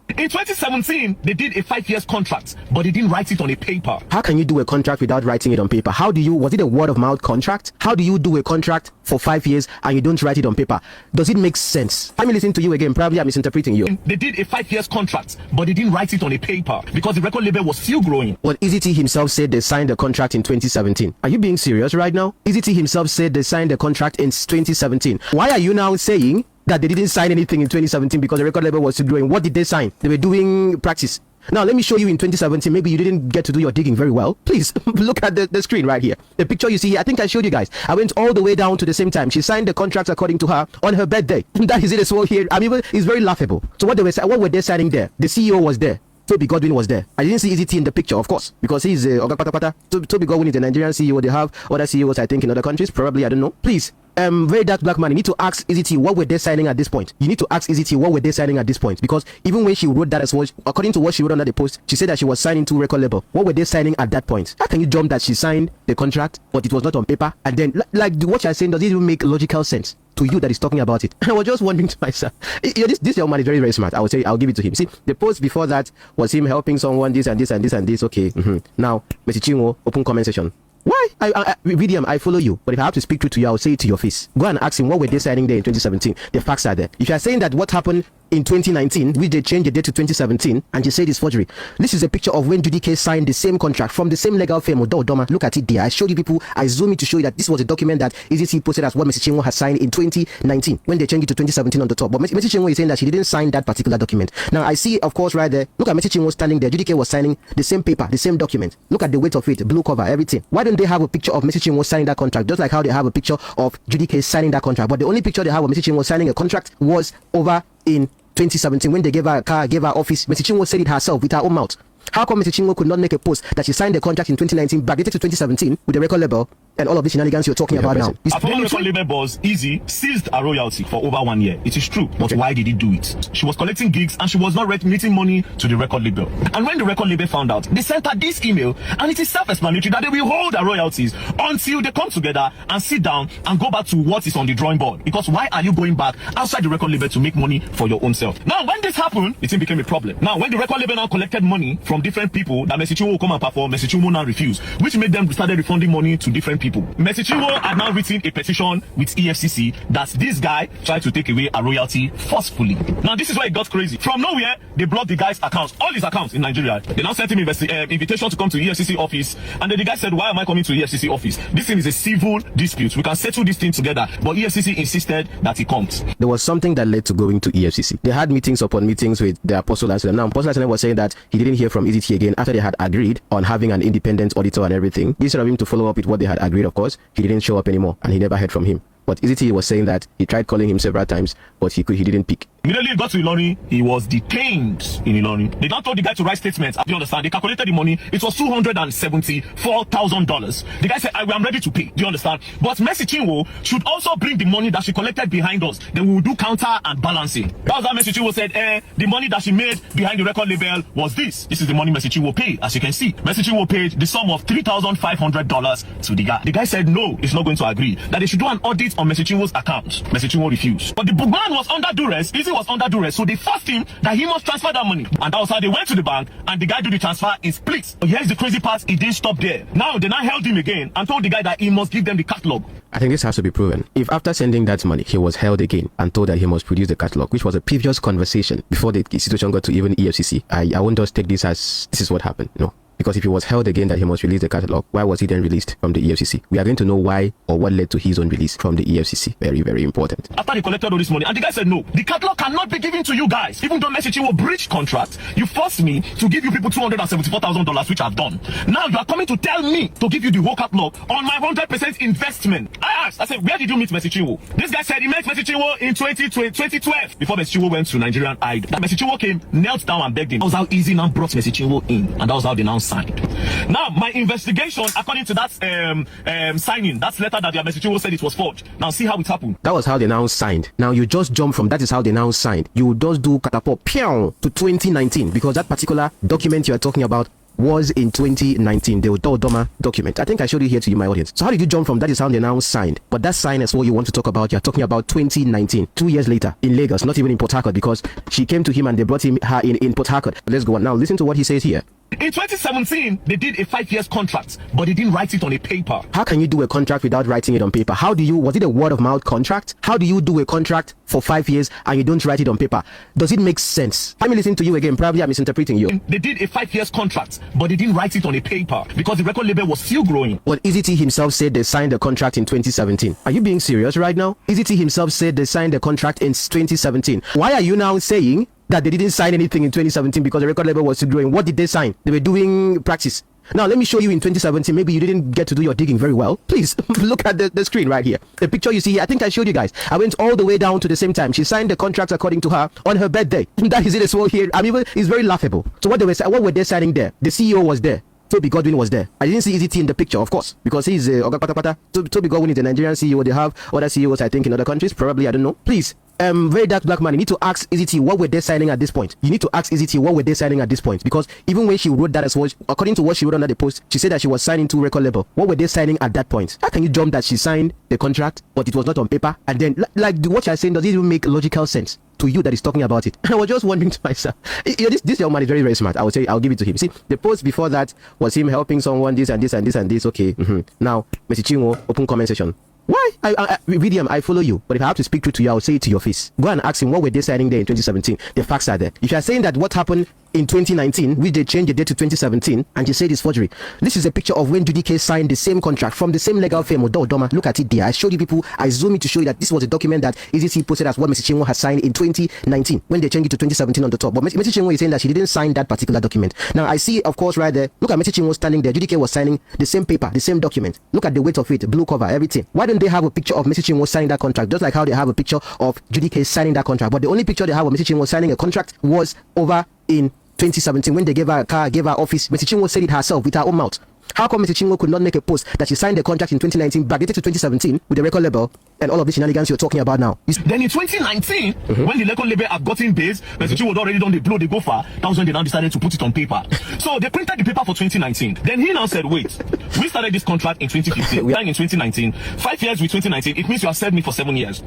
In 2017, they did a 5-year contract, but they didn't write it on a paper. How can you do a contract without writing it on paper? Was it a word of mouth contract? How do you do a contract for 5 years and you don't write it on paper? Does it make sense? Let me listen to you again. Probably I'm misinterpreting you. They did a 5-year contract, but they didn't write it on a paper because the record label was still growing. But eezee himself said they signed the contract in 2017. Are you being serious right now? eezee himself said they signed the contract in 2017. Why are you now saying that they didn't sign anything in 2017 because the record label was still growing? What did they sign? They were doing practice. Now, let me show you in 2017. Maybe you didn't get to do your digging very well. Please, look at the screen right here. The picture you see here, I think I showed you guys. I went all the way down to the same time. She signed the contract according to her on her birthday. That is it as well here. I mean, it's very laughable. So what were they signing there? The CEO was there. Toby Godwin was there. I didn't see eezee in the picture, of course, because he's Oga Patapata. Toby Godwin is the Nigerian CEO. They have other CEOs, I think, in other countries. Probably, I don't know. Please. Very dark black man, you need to ask eezee what were they signing at this point. You need to ask eezee what were they signing at this point, because even when she wrote that as well, according to what she wrote under the post, she said that she was signing to record label. What were they signing at that point? How can you jump that she signed the contract but it was not on paper, and then like what you're saying, does it even make logical sense to you that is talking about it? I was just wondering to myself, this young man is very, very smart. I would say, I'll give it to him. See, the post before that was him helping someone, this and this and this and this. Okay, now Mercy Chinwo, open comment section. Why VDM, I follow you, but if I have to speak truth to you, I'll say it to your face. Go and ask him what were they signing there in 2017. The facts are there. If you are saying that what happened in 2019, which they changed the date to 2017, and you said it's forgery. This is a picture of when Judy K signed the same contract from the same legal firm. Odoma. Look at it there. I showed you people. I zoomed in to show you that this was a document that eezee posted as what Mrs. Chinwo had signed in 2019 when they changed it to 2017 on the top. But Mrs. Chinwo is saying that she didn't sign that particular document. Now I see, of course, right there. Look at Mrs. Chinwo standing there. Judy K was signing the same paper, the same document. Look at the weight of it, blue cover, everything. Why don't they have a picture of Mrs. Chinwo signing that contract, just like how they have a picture of Judy K signing that contract? But the only picture they have of Mrs. Chinwo signing a contract was over in 2017 when they gave her a car, gave her office. Mrs. Chinwo said it herself with her own mouth. How come Mrs. Chinwo could not make a post that she signed the contract in 2019, backdated to 2017 with the record label and all of the shenanigans you're talking about now? Our former record label boss, eezee, seized a royalty for over 1 year. It is true, but why did he do it? She was collecting gigs and she was not remitting money to the record label. And when the record label found out, they sent her this email, and it is self-explanatory that they will hold her royalties until they come together and sit down and go back to what is on the drawing board. Because why are you going back outside the record label to make money for your own self? Now, when this happened, it became a problem. Now, when the record label now collected money from different people that Mrs. Chinwo will come and perform, Mrs. Chinwo now refused, which made them started refunding money to different people. Mrs. Chinwo had now written a petition with Efcc that this guy tried to take away a royalty forcefully. Now, this is where it got crazy. From nowhere, they blocked the guy's accounts, all his accounts in Nigeria. They now sent him invitation to come to Efcc office, and then the guy said, why am I coming to Efcc office? This thing is a civil dispute. We can settle this thing together. But Efcc insisted that he comes. There was something that led to going to Efcc. They had meetings upon meetings with the Apostle and Now, Apostle and was saying that he didn't hear from eezee again after they had agreed on having an independent auditor and everything. Instead of him to follow up with what they had agreed, of course, he didn't show up anymore, and he never heard from him. But eezee was saying that he tried calling him several times, but he didn't pick. Immediately he got to Ilorin, he was detained in Ilorin. They now told the guy to write statements. Do you understand? They calculated the money. It was $274,000. The guy said, I'm ready to pay. Do you understand? But Mrs. Chinwo should also bring the money that she collected behind us. Then we will do counter and balancing. That was how Mrs. Chinwo said, the money that she made behind the record label was this. This is the money Mrs. Chinwo paid, as you can see. Mrs. Chinwo paid the sum of $3,500 to the guy. The guy said, no, he's not going to agree. That they should do an audit on Mrs. Chinwo's account. Mrs. Chinwo refused. But the man was under duress. eezee was under duress, so they forced him that he must transfer that money. And that was how they went to the bank, and the guy did the transfer in splits. But here's the crazy part, he didn't stop there. Now they now held him again and told the guy that he must give them the catalog. I think this has to be proven. If after sending that money, he was held again and told that he must produce the catalog, which was a previous conversation before the situation got to even Efcc, I won't just take this as this is what happened. No. Because if he was held again that he must release the catalog, why was he then released from the Efcc? We are going to know why or what led to his own release from the Efcc. Very, very important. After he collected all this money, and the guy said, no, the catalog cannot be given to you guys. Even though Mrs. Chinwo breached contract, you forced me to give you people $274,000, which I've done. Now you are coming to tell me to give you the whole catalog on my 100% investment. I asked, I said, where did you meet Mrs. Chinwo? This guy said he met Mrs. Chinwo in 2012, before Mrs. Chinwo went to Nigerian Idol. That Mrs. Chinwo came, knelt down and begged him. That was how eezee now brought Mrs. Chinwo in, and that was how they now signed. Now, my investigation, according to that signing, that letter that the Mrs. Chinwo said it was forged. Now, see how it happened. That was how they now signed. Now, you just jump from that is how they now signed. You just do catapult to 2019, because that particular document you are talking about was in 2019, the Odoma document. I think I showed it here to you, my audience. So how did you jump from that is how they now signed? But that sign is what you want to talk about. You're talking about 2019, 2 years later in Lagos, not even in Port Harcourt, because she came to him and they brought her in Port Harcourt. Let's go on. Now listen to what he says here. In 2017, they did a 5-year contract, but they didn't write it on a paper. How can you do a contract without writing it on paper? Was it a word of mouth contract? How do you do a contract for 5 years and you don't write it on paper? Does it make sense? Let me listen to you again. Probably I'm misinterpreting you. They did a 5-year contract, but they didn't write it on a paper because the record label was still growing. But eezee himself said they signed the contract in 2017. Are you being serious right now? eezee himself said they signed the contract in 2017. Why are you now saying that they didn't sign anything in 2017 because the record label was still growing? What did they sign? They were doing practice. Now, let me show you in 2017. Maybe you didn't get to do your digging very well. Please, look at the screen right here. The picture you see here, I think I showed you guys. I went all the way down to the same time. She signed the contract according to her on her birthday. That is it as well here. I mean, it's very laughable. So what were they signing there? The CEO was there. Toby Godwin was there. I didn't see eezee in the picture, of course, because he's Toby Godwin is the Nigerian CEO. They have other CEOs, I think, in other countries. Probably, I don't know. Please, very dark black man, you need to ask eezee what were they signing at this point. You need to ask eezee what were they signing at this point, because even when she wrote that as well, according to what she wrote under the post, she said that she was signing to record label. What were they signing at that point? How can you jump that she signed the contract but it was not on paper, and then like what you're saying, does it even make logical sense to you that is talking about it? I was just wondering to myself, this young man is very, very smart. I would say, I'll give it to him. See, the post before that was him helping someone, this and this and this and this. Okay, now Mr. Chinwo, open comment section. Why? VDM, I follow you, but if I have to speak truth to you, I'll say it to your face. Go and ask him what were they signing there in 2017. The facts are there. If you are saying that what happened in 2019, which they changed the date to 2017, and you said it's forgery, this is a picture of when Judy K signed the same contract from the same legal firm. Look at it there. I showed you people, I zoomed in to show you that this was a document that eezee posted as what Mr. Chinwo had signed in 2019 when they changed it to 2017 on the top. But Mr. Chinwo is saying that she didn't sign that particular document. Now I see, of course, right there. Look at Mr. Chinwo standing there. Judy K was signing the same paper, the same document. Look at the weight of it, blue cover, everything. Why don't they have a picture of Mr. Chinwo signing that contract, just like how they have a picture of Judy K signing that contract? But the only picture they have of Mr. Chinwo signing a contract was over in 2017 when they gave her a car, gave her office. Mr. Chinwo said it herself with her own mouth. How come Mr. Chinwo could not make a post that she signed the contract in 2019, backdated to 2017 with the record label, and all of the shenanigans you're talking about now? Then in 2019, when the record label had gotten base, Mr. Chinwo had already done the blow, they go far. That was when they now decided to put it on paper. So they printed the paper for 2019. Then he now said, wait, we started this contract in 2015, then in 2019, 5 years with 2019, it means you have served me for 7 years.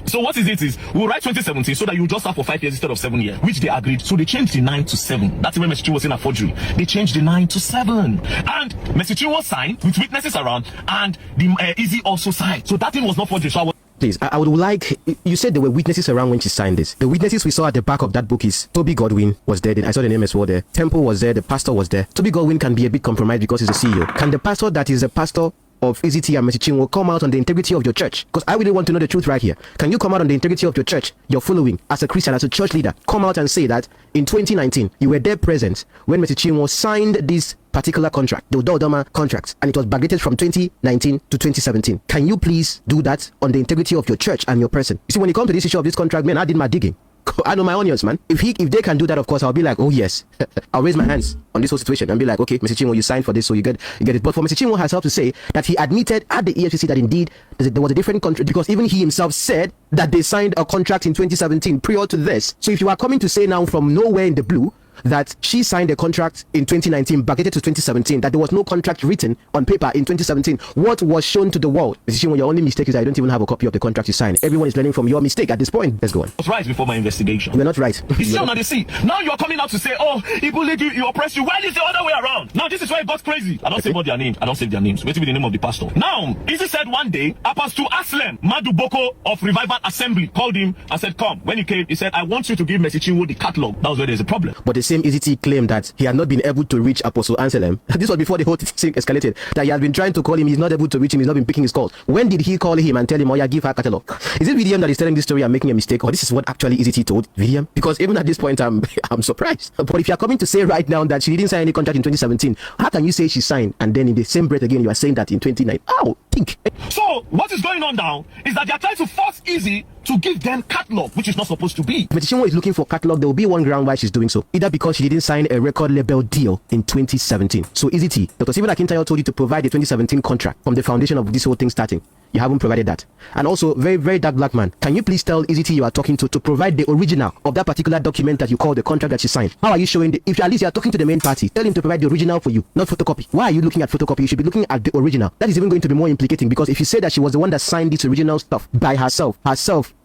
So what is it is, we'll write 2017 so that you just serve for 5 years instead of 7 years, which they agreed. So they changed the 9 to 7. That's when Mr. Chinwo was in a forgery. They changed the 9 to 7. And Mr. Chinwo signed with witnesses around, and the eezee also signed. So that thing was not forgery. So please, I would like, you said there were witnesses around when she signed this. The witnesses we saw at the back of that book is Toby Godwin was there. I saw the name as well there. Temple was there. The pastor was there. Toby Godwin can be a bit compromised because he's a CEO. Can the pastor that is a pastor of eezee and Mr. Chinwo come out on the integrity of your church? Because I really want to know the truth right here. Can you come out on the integrity of your church, your following, as a Christian, as a church leader? Come out and say that in 2019, you were there present when Mr. Chinwo signed this particular contract, the Udodoma contract, and it was backdated from 2019 to 2017. Can you please do that on the integrity of your church and your person? You see, when it comes to this issue of this contract, man, I did my digging. I know my onions, man. If they can do that, of course, I'll be like, oh yes. I'll raise my hands on this whole situation and be like, okay, Mr. Chinwo, you signed for this, so you get it. But for Mr. Chinwo herself to say that he admitted at the Efcc that indeed there was a different contract, because even he himself said that they signed a contract in 2017 prior to this. So if you are coming to say now from nowhere in the blue that she signed a contract in 2019 backdated to 2017, that there was no contract written on paper in 2017, what was shown to the world? Mr. Chinwo, your only mistake is that you don't even have a copy of the contract you signed. Everyone is learning from your mistake at this point. Let's go on. I was right before my investigation. You're not right. It's still not the sea. Now you're coming out to say, oh, he bullied you, he oppressed you. Why is the other way around? Now this is why it got crazy. I don't say about their names. I don't say their names. Wait till be the name of the pastor. Now, eezee said one day, Apostle Aslem Maduboko of Revival Assembly called him and said, come. When he came, he said, I want you to give Mr. Chinwo the catalog. That was where there's a problem. But the same eezee claimed that he had not been able to reach Apostle Anselm. This was before the whole thing escalated. That he has been trying to call him, he's not able to reach him, he's not been picking his calls. When did he call him and tell him, oh yeah, give her catalog? Is it VDM that is telling this story and making a mistake, or this is what actually eezee told VDM? Because even at this point, I'm surprised. But if you're coming to say right now that she didn't sign any contract in 2017, how can you say she signed and then in the same breath again you are saying that in 2019? Ow, think. So what is going on now is that they are trying to force eezee to give them catalog, which is not supposed to be. If Mr. Chinwo is looking for catalog, there will be one ground why she's doing so. Either because she didn't sign a record label deal in 2017. So eezee, Dr. Stephen Akintayo told you to provide the 2017 contract from the foundation of this whole thing starting. You haven't provided that. And also, very, very dark black man, can you please tell eezee you are talking to provide the original of that particular document that you call the contract that she signed? How are you showing if at least you are talking to the main party, tell him to provide the original for you, not photocopy. Why are you looking at photocopy? You should be looking at the original. That is even going to be more implicating, because if you say that she was the one that signed this original stuff by herself,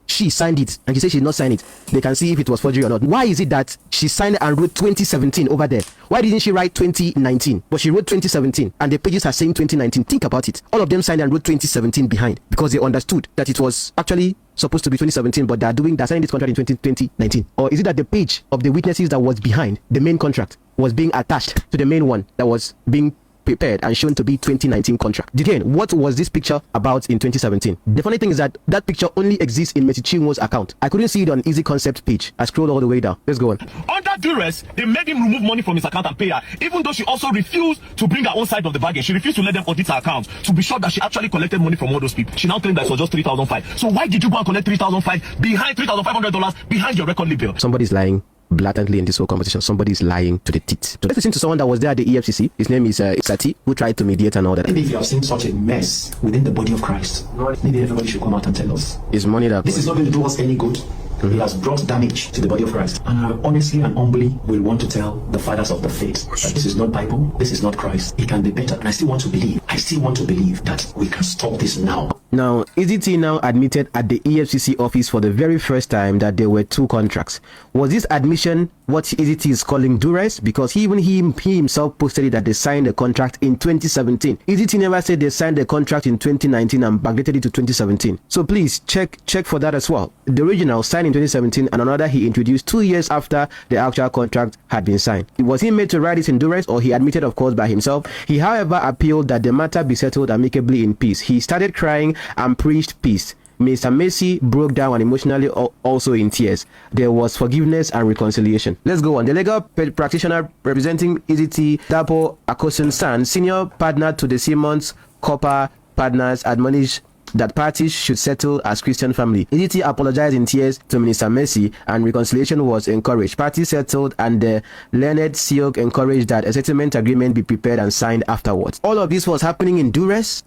she signed it, and she said she did not sign it, they can see if it was forgery or not. Why is it that she signed and wrote 2017 over there? Why didn't she write 2019? But she wrote 2017, and the pages are saying 2019. Think about it. All of them signed and wrote 2017 behind, because they understood that it was actually supposed to be 2017, but they're signing this contract in 2019. Or is it that the page of the witnesses that was behind the main contract was being attached to the main one that was being prepared and shown to be 2019 contract? Again, what was this picture about in 2017? The funny thing is that picture only exists in Mr. Chinwo's account. I couldn't see it on eezee Concept page. I scrolled all the way down. Let's go on. Under duress, they made him remove money from his account and pay her, even though she also refused to bring her own side of the bargain. She refused to let them audit her account to be sure that she actually collected money from all those people. She now claimed that it was just $3,500. So why did you go and collect $3,500 behind $3,500 behind your record label? Somebody's lying blatantly in this whole conversation. Somebody is lying to the teeth. So let's listen to someone that was there at the EFCC. His name is Sati, who tried to mediate and all that. Maybe if you have seen such a mess within the body of Christ, maybe everybody should come out and tell us. It's money that this is not going to do us any good. It has brought damage to the body of Christ. And I honestly and humbly will want to tell the fathers of the faith that this is not Bible, this is not Christ. It can be better. And I still want to believe that we can stop this now. Now, eezee now admitted at the EFCC office for the very first time that there were 2 contracts. Was this admission what eezee is calling duress? Because he himself posted it that they signed a contract in 2017. eezee never said they signed a contract in 2019 and backdated it to 2017. So please check for that as well. The original signed in 2017 and another he introduced 2 years after the actual contract had been signed. Was he made to write it in duress, or he admitted, of course, by himself? He, however, appealed that the matter be settled amicably in peace. He started crying and preached peace. Mr. Messi broke down and emotionally also in tears. There was forgiveness and reconciliation. Let's go on. The legal practitioner representing eezee, Dapo Akosun-san, senior partner to the Simmons Copper partners, admonished that parties should settle as Christian family. eezee apologized in tears to Minister Messi and reconciliation was encouraged. Parties settled and the learned Siok encouraged that a settlement agreement be prepared and signed afterwards. All of this was happening in duress.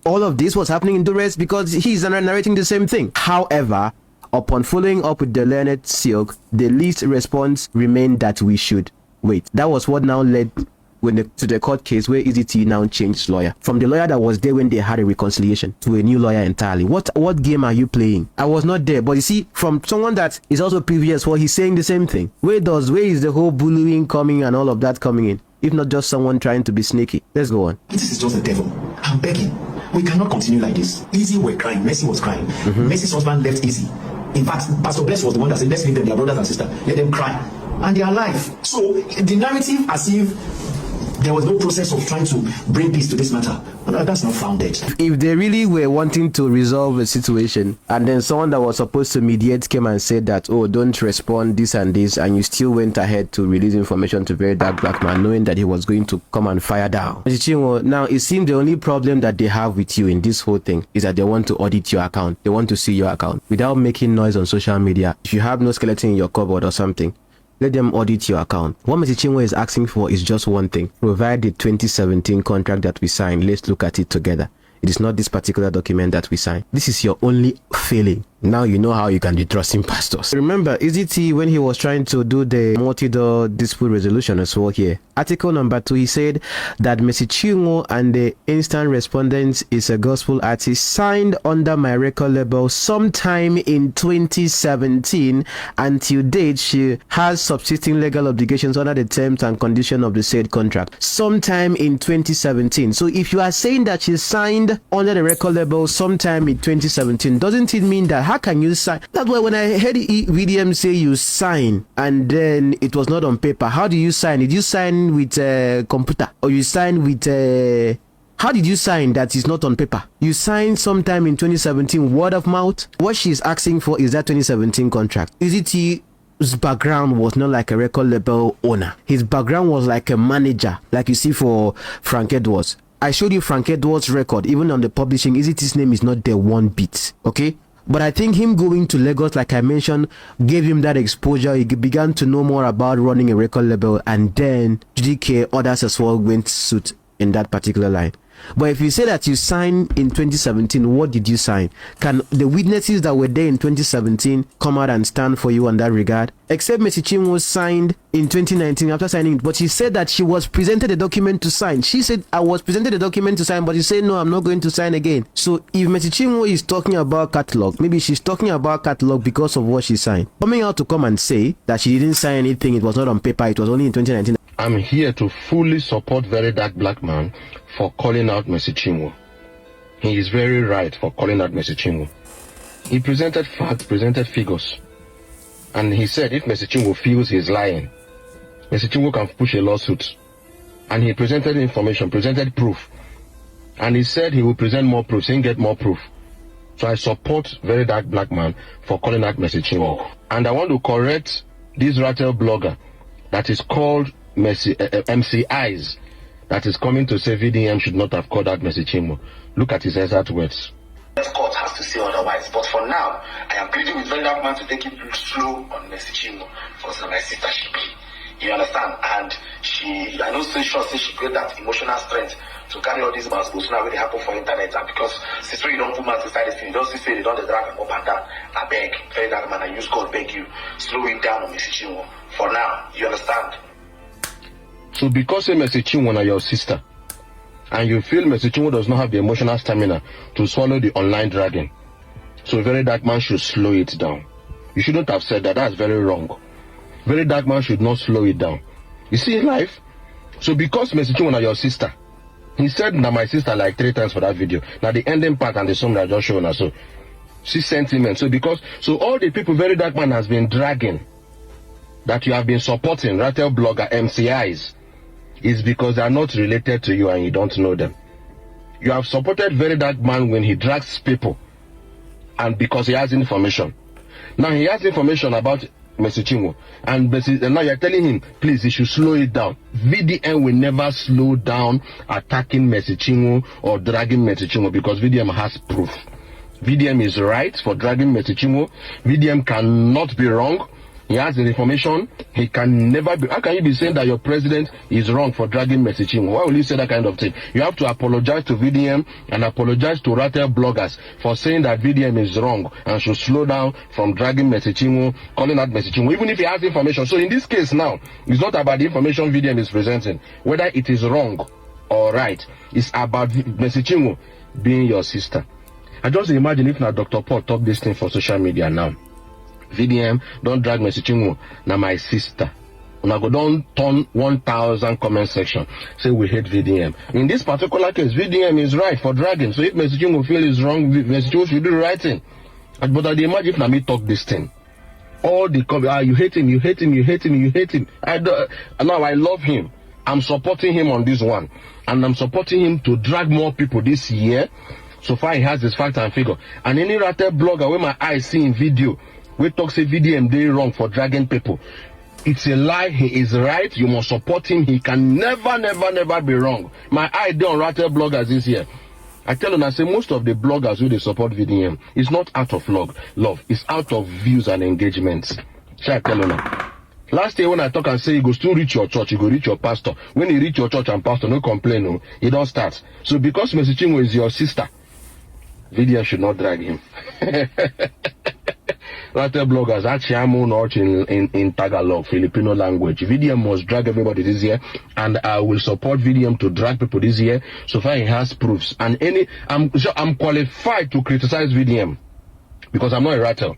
Because he's narrating the same thing. However, upon following up with the learned Siok, the least response remained that we should wait. That was what now led to the court case where eezee now changed lawyer from the lawyer that was there when they had a reconciliation to a new lawyer entirely. What game are you playing? I was not there, but you see, from someone that is also previous, well, he's saying the same thing. Where is the whole bullying coming and all of that coming in? If not just someone trying to be sneaky. Let's go on. This is just the devil. I'm begging. We cannot continue like this. eezee were crying. Messi was crying. Messi's husband left eezee. In fact, Pastor Bless was the one that said, let's leave them, their brothers and sisters. Let them cry. And they are alive. So the narrative as if there was no process of trying to bring peace to this matter. No, that's not founded. If they really were wanting to resolve a situation and then someone that was supposed to mediate came and said that, oh, don't respond this and this, and you still went ahead to release information to very dark black man knowing that he was going to come and fire down. Chinwo, now it seems the only problem that they have with you in this whole thing is that they want to audit your account. They want to see your account without making noise on social media. If you have no skeleton in your cupboard or something, let them audit your account. What Mr. Chinwo is asking for is just one thing. Provide the 2017 contract that we signed. Let's look at it together. It is not this particular document that we signed. This is your only failing. Now you know how you can be trusting pastors. Remember, eezee, when he was trying to do the multi-door dispute resolution as well here, article number 2, he said that Mr. Chinwo and the instant respondent is a gospel artist signed under my record label sometime in 2017. Until date, she has subsisting legal obligations under the terms and conditions of the said contract. Sometime in 2017. So if you are saying that she signed under the record label sometime in 2017, doesn't it mean that how can you sign? That's why when I heard VDM say you sign and then it was not on paper, how do you sign? Did you sign with a computer or you sign with a... How did you sign that is not on paper? You signed sometime in 2017, word of mouth. What she's asking for is that 2017 contract. eezee's background was not like a record label owner. His background was like a manager, like you see for Frank Edwards. I showed you Frank Edwards' record. Even on the publishing, eezee's name is not there one bit. Okay? But I think him going to Lagos, like I mentioned, gave him that exposure. He began to know more about running a record label, and then GDK, others as well went suit in that particular line. But if you say that you signed in 2017, what did you sign? Can the witnesses that were there in 2017 come out and stand for you on that regard? Except Mr. Chinwo signed in 2019 after signing it, but she said that she was presented a document to sign. She said, I was presented a document to sign, but she said, no, I'm not going to sign again. So if Mr. Chinwo is talking about catalog, maybe she's talking about catalog because of what she signed. Coming out to come and say that she didn't sign anything, it was not on paper, it was only in 2019. I'm here to fully support Very Dark Black Man for calling out Mr. Chinwo. He is very right for calling out Mr. Chinwo. He presented facts, presented figures. And he said if Mr. Chinwo feels he's lying, Mr. Chinwo can push a lawsuit. And he presented information, presented proof. And he said he will present more proof, he can get more proof. So I support Very Dark Black Man for calling out Mr. Chinwo. And I want to correct this rattle blogger that is called MC Eyes, that is coming to say VDM should not have called out Mr. Chinwo. Look at his exact words. The court has to say otherwise, but for now, I am pleading with Very Dark Man to take it slow on Mr. Chinwo, because my sister should be. You understand? And I know say she create that emotional strength to carry all these mass now when they happen for internet. And because since you don't put man inside this thing, you don't see they don't drag them up and down. I beg, very that man, I use God beg you, slow him down on Mrs. Chinwo. For now, you understand? So because Mrs. Chinwo is your sister, and you feel Mrs. Chinwo does not have the emotional stamina to swallow the online dragging, so very dark man should slow it down. You shouldn't have said that. That's very wrong. Very dark man should not slow it down. You see life? So because Mrs. Chinwo is your sister, he said that my sister like 3 times for that video. Now the ending part and the song that I just showed us. So she sentiment. So all the people very dark man has been dragging that you have been supporting, Rattle blogger, MCIs, is because they are not related to you and you don't know them. You have supported very dark man when he drags people and because he has information. Now he has information about Mr. Chinwo and now you're telling him, please, he should slow it down. VDM will never slow down attacking Mr. Chinwo or dragging Mr. Chinwo because VDM has proof. VDM is right for dragging Mr. Chinwo. VDM cannot be wrong. He has the information. He can never be. How can you be saying that your president is wrong for dragging Mr. Chinwo? Why will you say that kind of thing? You have to apologize to VDM and apologize to Rattle bloggers for saying that VDM is wrong and should slow down from dragging Mr. Chinwo, calling out Mr. Chinwo, even if he has information. So in this case now, it's not about the information VDM is presenting, whether it is wrong or right. It's about Mr. Chinwo being your sister. I just imagine if now Dr. Paul talk this thing for social media now. VDM, don't drag Mr. Chinwo, now my sister. Now go don't turn 1,000 comment section. Say we hate VDM. In this particular case, VDM is right for dragging. So if Mr. Chinwo feel is wrong, Mr. Chinwo should do the right thing. But I imagine if now me talk this thing. All the you hate him, you hate him, you hate him, you hate him. Now I love him. I'm supporting him on this one. And I'm supporting him to drag more people this year. So far he has his fact and figure. And any Rattle blogger where my eyes see in video, we talk say VDM they wrong for dragging people. It's a lie. He is right. You must support him. He can never be wrong. My idea on Rattle bloggers this year. I tell you, I say most of the bloggers who they support VDM is not out of love. It's out of views and engagements. Shall I tell you now? Last year when I talk and say you go still reach your church, you go reach your pastor. When you reach your church and pastor, no complain, no, you don't start. So because Mr. Chinwo is your sister, VDM should not drag him. Rattle bloggers, Achiamo North in Tagalog, Filipino language. VDM must drag everybody this year, and I will support VDM to drag people this year. So far, he has proofs. And I'm qualified to criticize VDM because I'm not a rattle.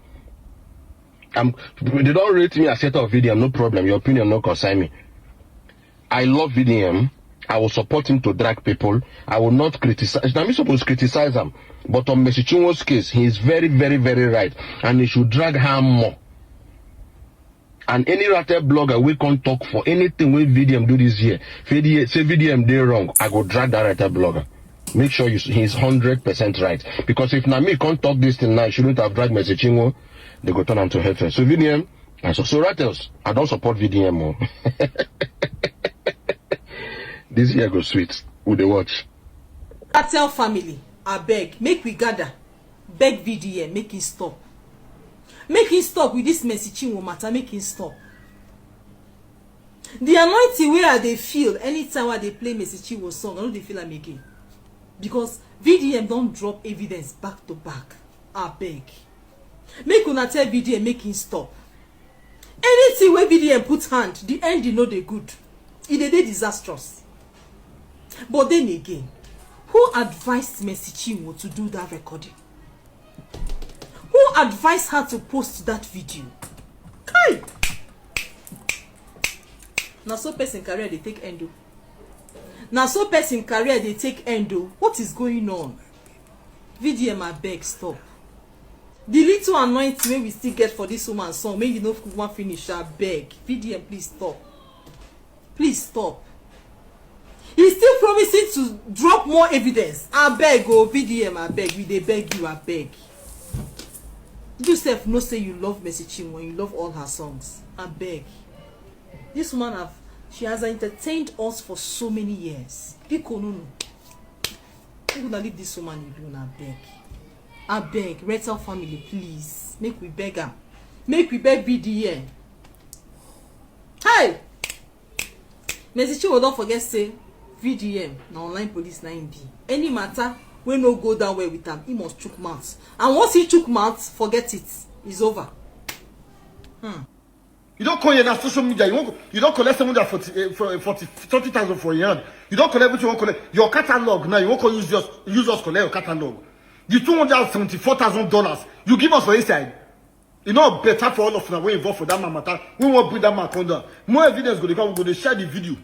They don't rate me as set of VDM, no problem. Your opinion no concern me. I love VDM. I will support him to drag people. I will not criticize. I'm supposed to criticize him. But on Mr. Chinwo's case, he is very right. And he should drag her more. And any Rattle blogger we can't talk for anything with VDM do this year. Say VDM they wrong, I go drag that Rattle blogger. Make sure he's 100% right. Because if now me can't talk this thing now, I shouldn't have dragged Mr. Chinwo, they go turn him to hatred. So VDM, so Rattles, I don't support VDM more. This year go sweet. Would they watch? Rattle family, I beg, make we gather. Beg VDM, make him stop. Make him stop with this Mr. Chinwo matter, make him stop. The anointing where they feel anytime when they play Mr. Chinwo song, I know they feel am again. Because VDM don't drop evidence back to back. I beg. Make una tell VDM, make him stop. Anything where VDM put hand, the end you know they good. It is disastrous. But then again, who advised Mr. Chinwo to do that recording? Who advised her to post that video? Kai! Now so person career they take endo. Now so person career they take endo. What is going on? VDM I beg stop. The little anointing we still get for this woman's song, maybe you know if one finish, I beg. VDM please stop. Please stop. He's still promising to drop more evidence. I beg, oh VDM, I beg. We they beg you, I beg. You self know say you love Mr. Chinwo, you love all her songs. I beg. This woman she has entertained us for so many years. People no. We gonna leave this woman alone, I beg. I beg, Rattle family, please. Make we beg her. Make we beg VDM. Hey! Mercy Chinwo don't forget say VDM na online police na him be. Any matter wey no go down well with am, he must chook mouth. And once he chook mouth, forget it. It's over. You don't call your social media. You don't collect someone that 30,000 for your hand. You don't collect what you want to collect. Your catalog now. You won't use us collect your catalog. The $274,000 you give us for inside. You know better for all of them. We involved for that matter. We won't bring that matter under. More evidence going to come. We're going to share the video.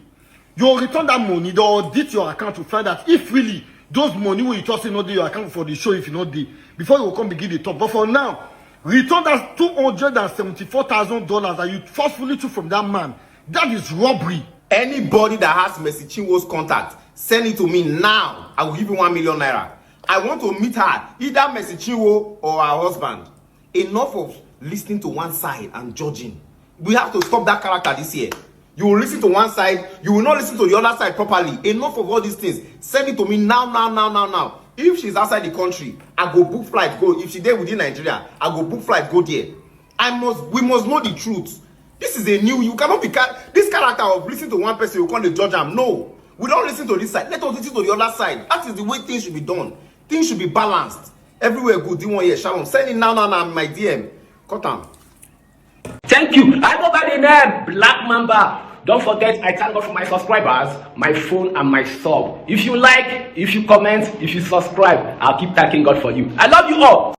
You'll return that money. They'll audit your account to find out if really those money will you just not do your account for the show if you not do before you will come begin the talk. But for now, return that $274,000 that you forcefully took from that man. That is robbery. Anybody that has Mercy Chinwo's contact, send it to me now. I will give you 1 million naira. I want to meet her, either Mercy Chinwo or her husband. Enough of listening to one side and judging. We have to stop that character this year. You will listen to one side, you will not listen to the other side properly. Enough of all these things. Send it to me now. If she's outside the country, I go book flight, go. If she's there within Nigeria, I go book flight, go there. We must know the truth. This is you cannot be, this character of listening to one person, you can't judge them. No, we don't listen to this side. Let us listen to the other side. That is the way things should be done. Things should be balanced. Everywhere good, do 1 year, Shalom. Send it now, my DM. Cut down. Thank you. I go by the name Black Mamba. Don't forget, I thank God for my subscribers, my phone, and my sub. If you like, if you comment, if you subscribe, I'll keep thanking God for you. I love you all.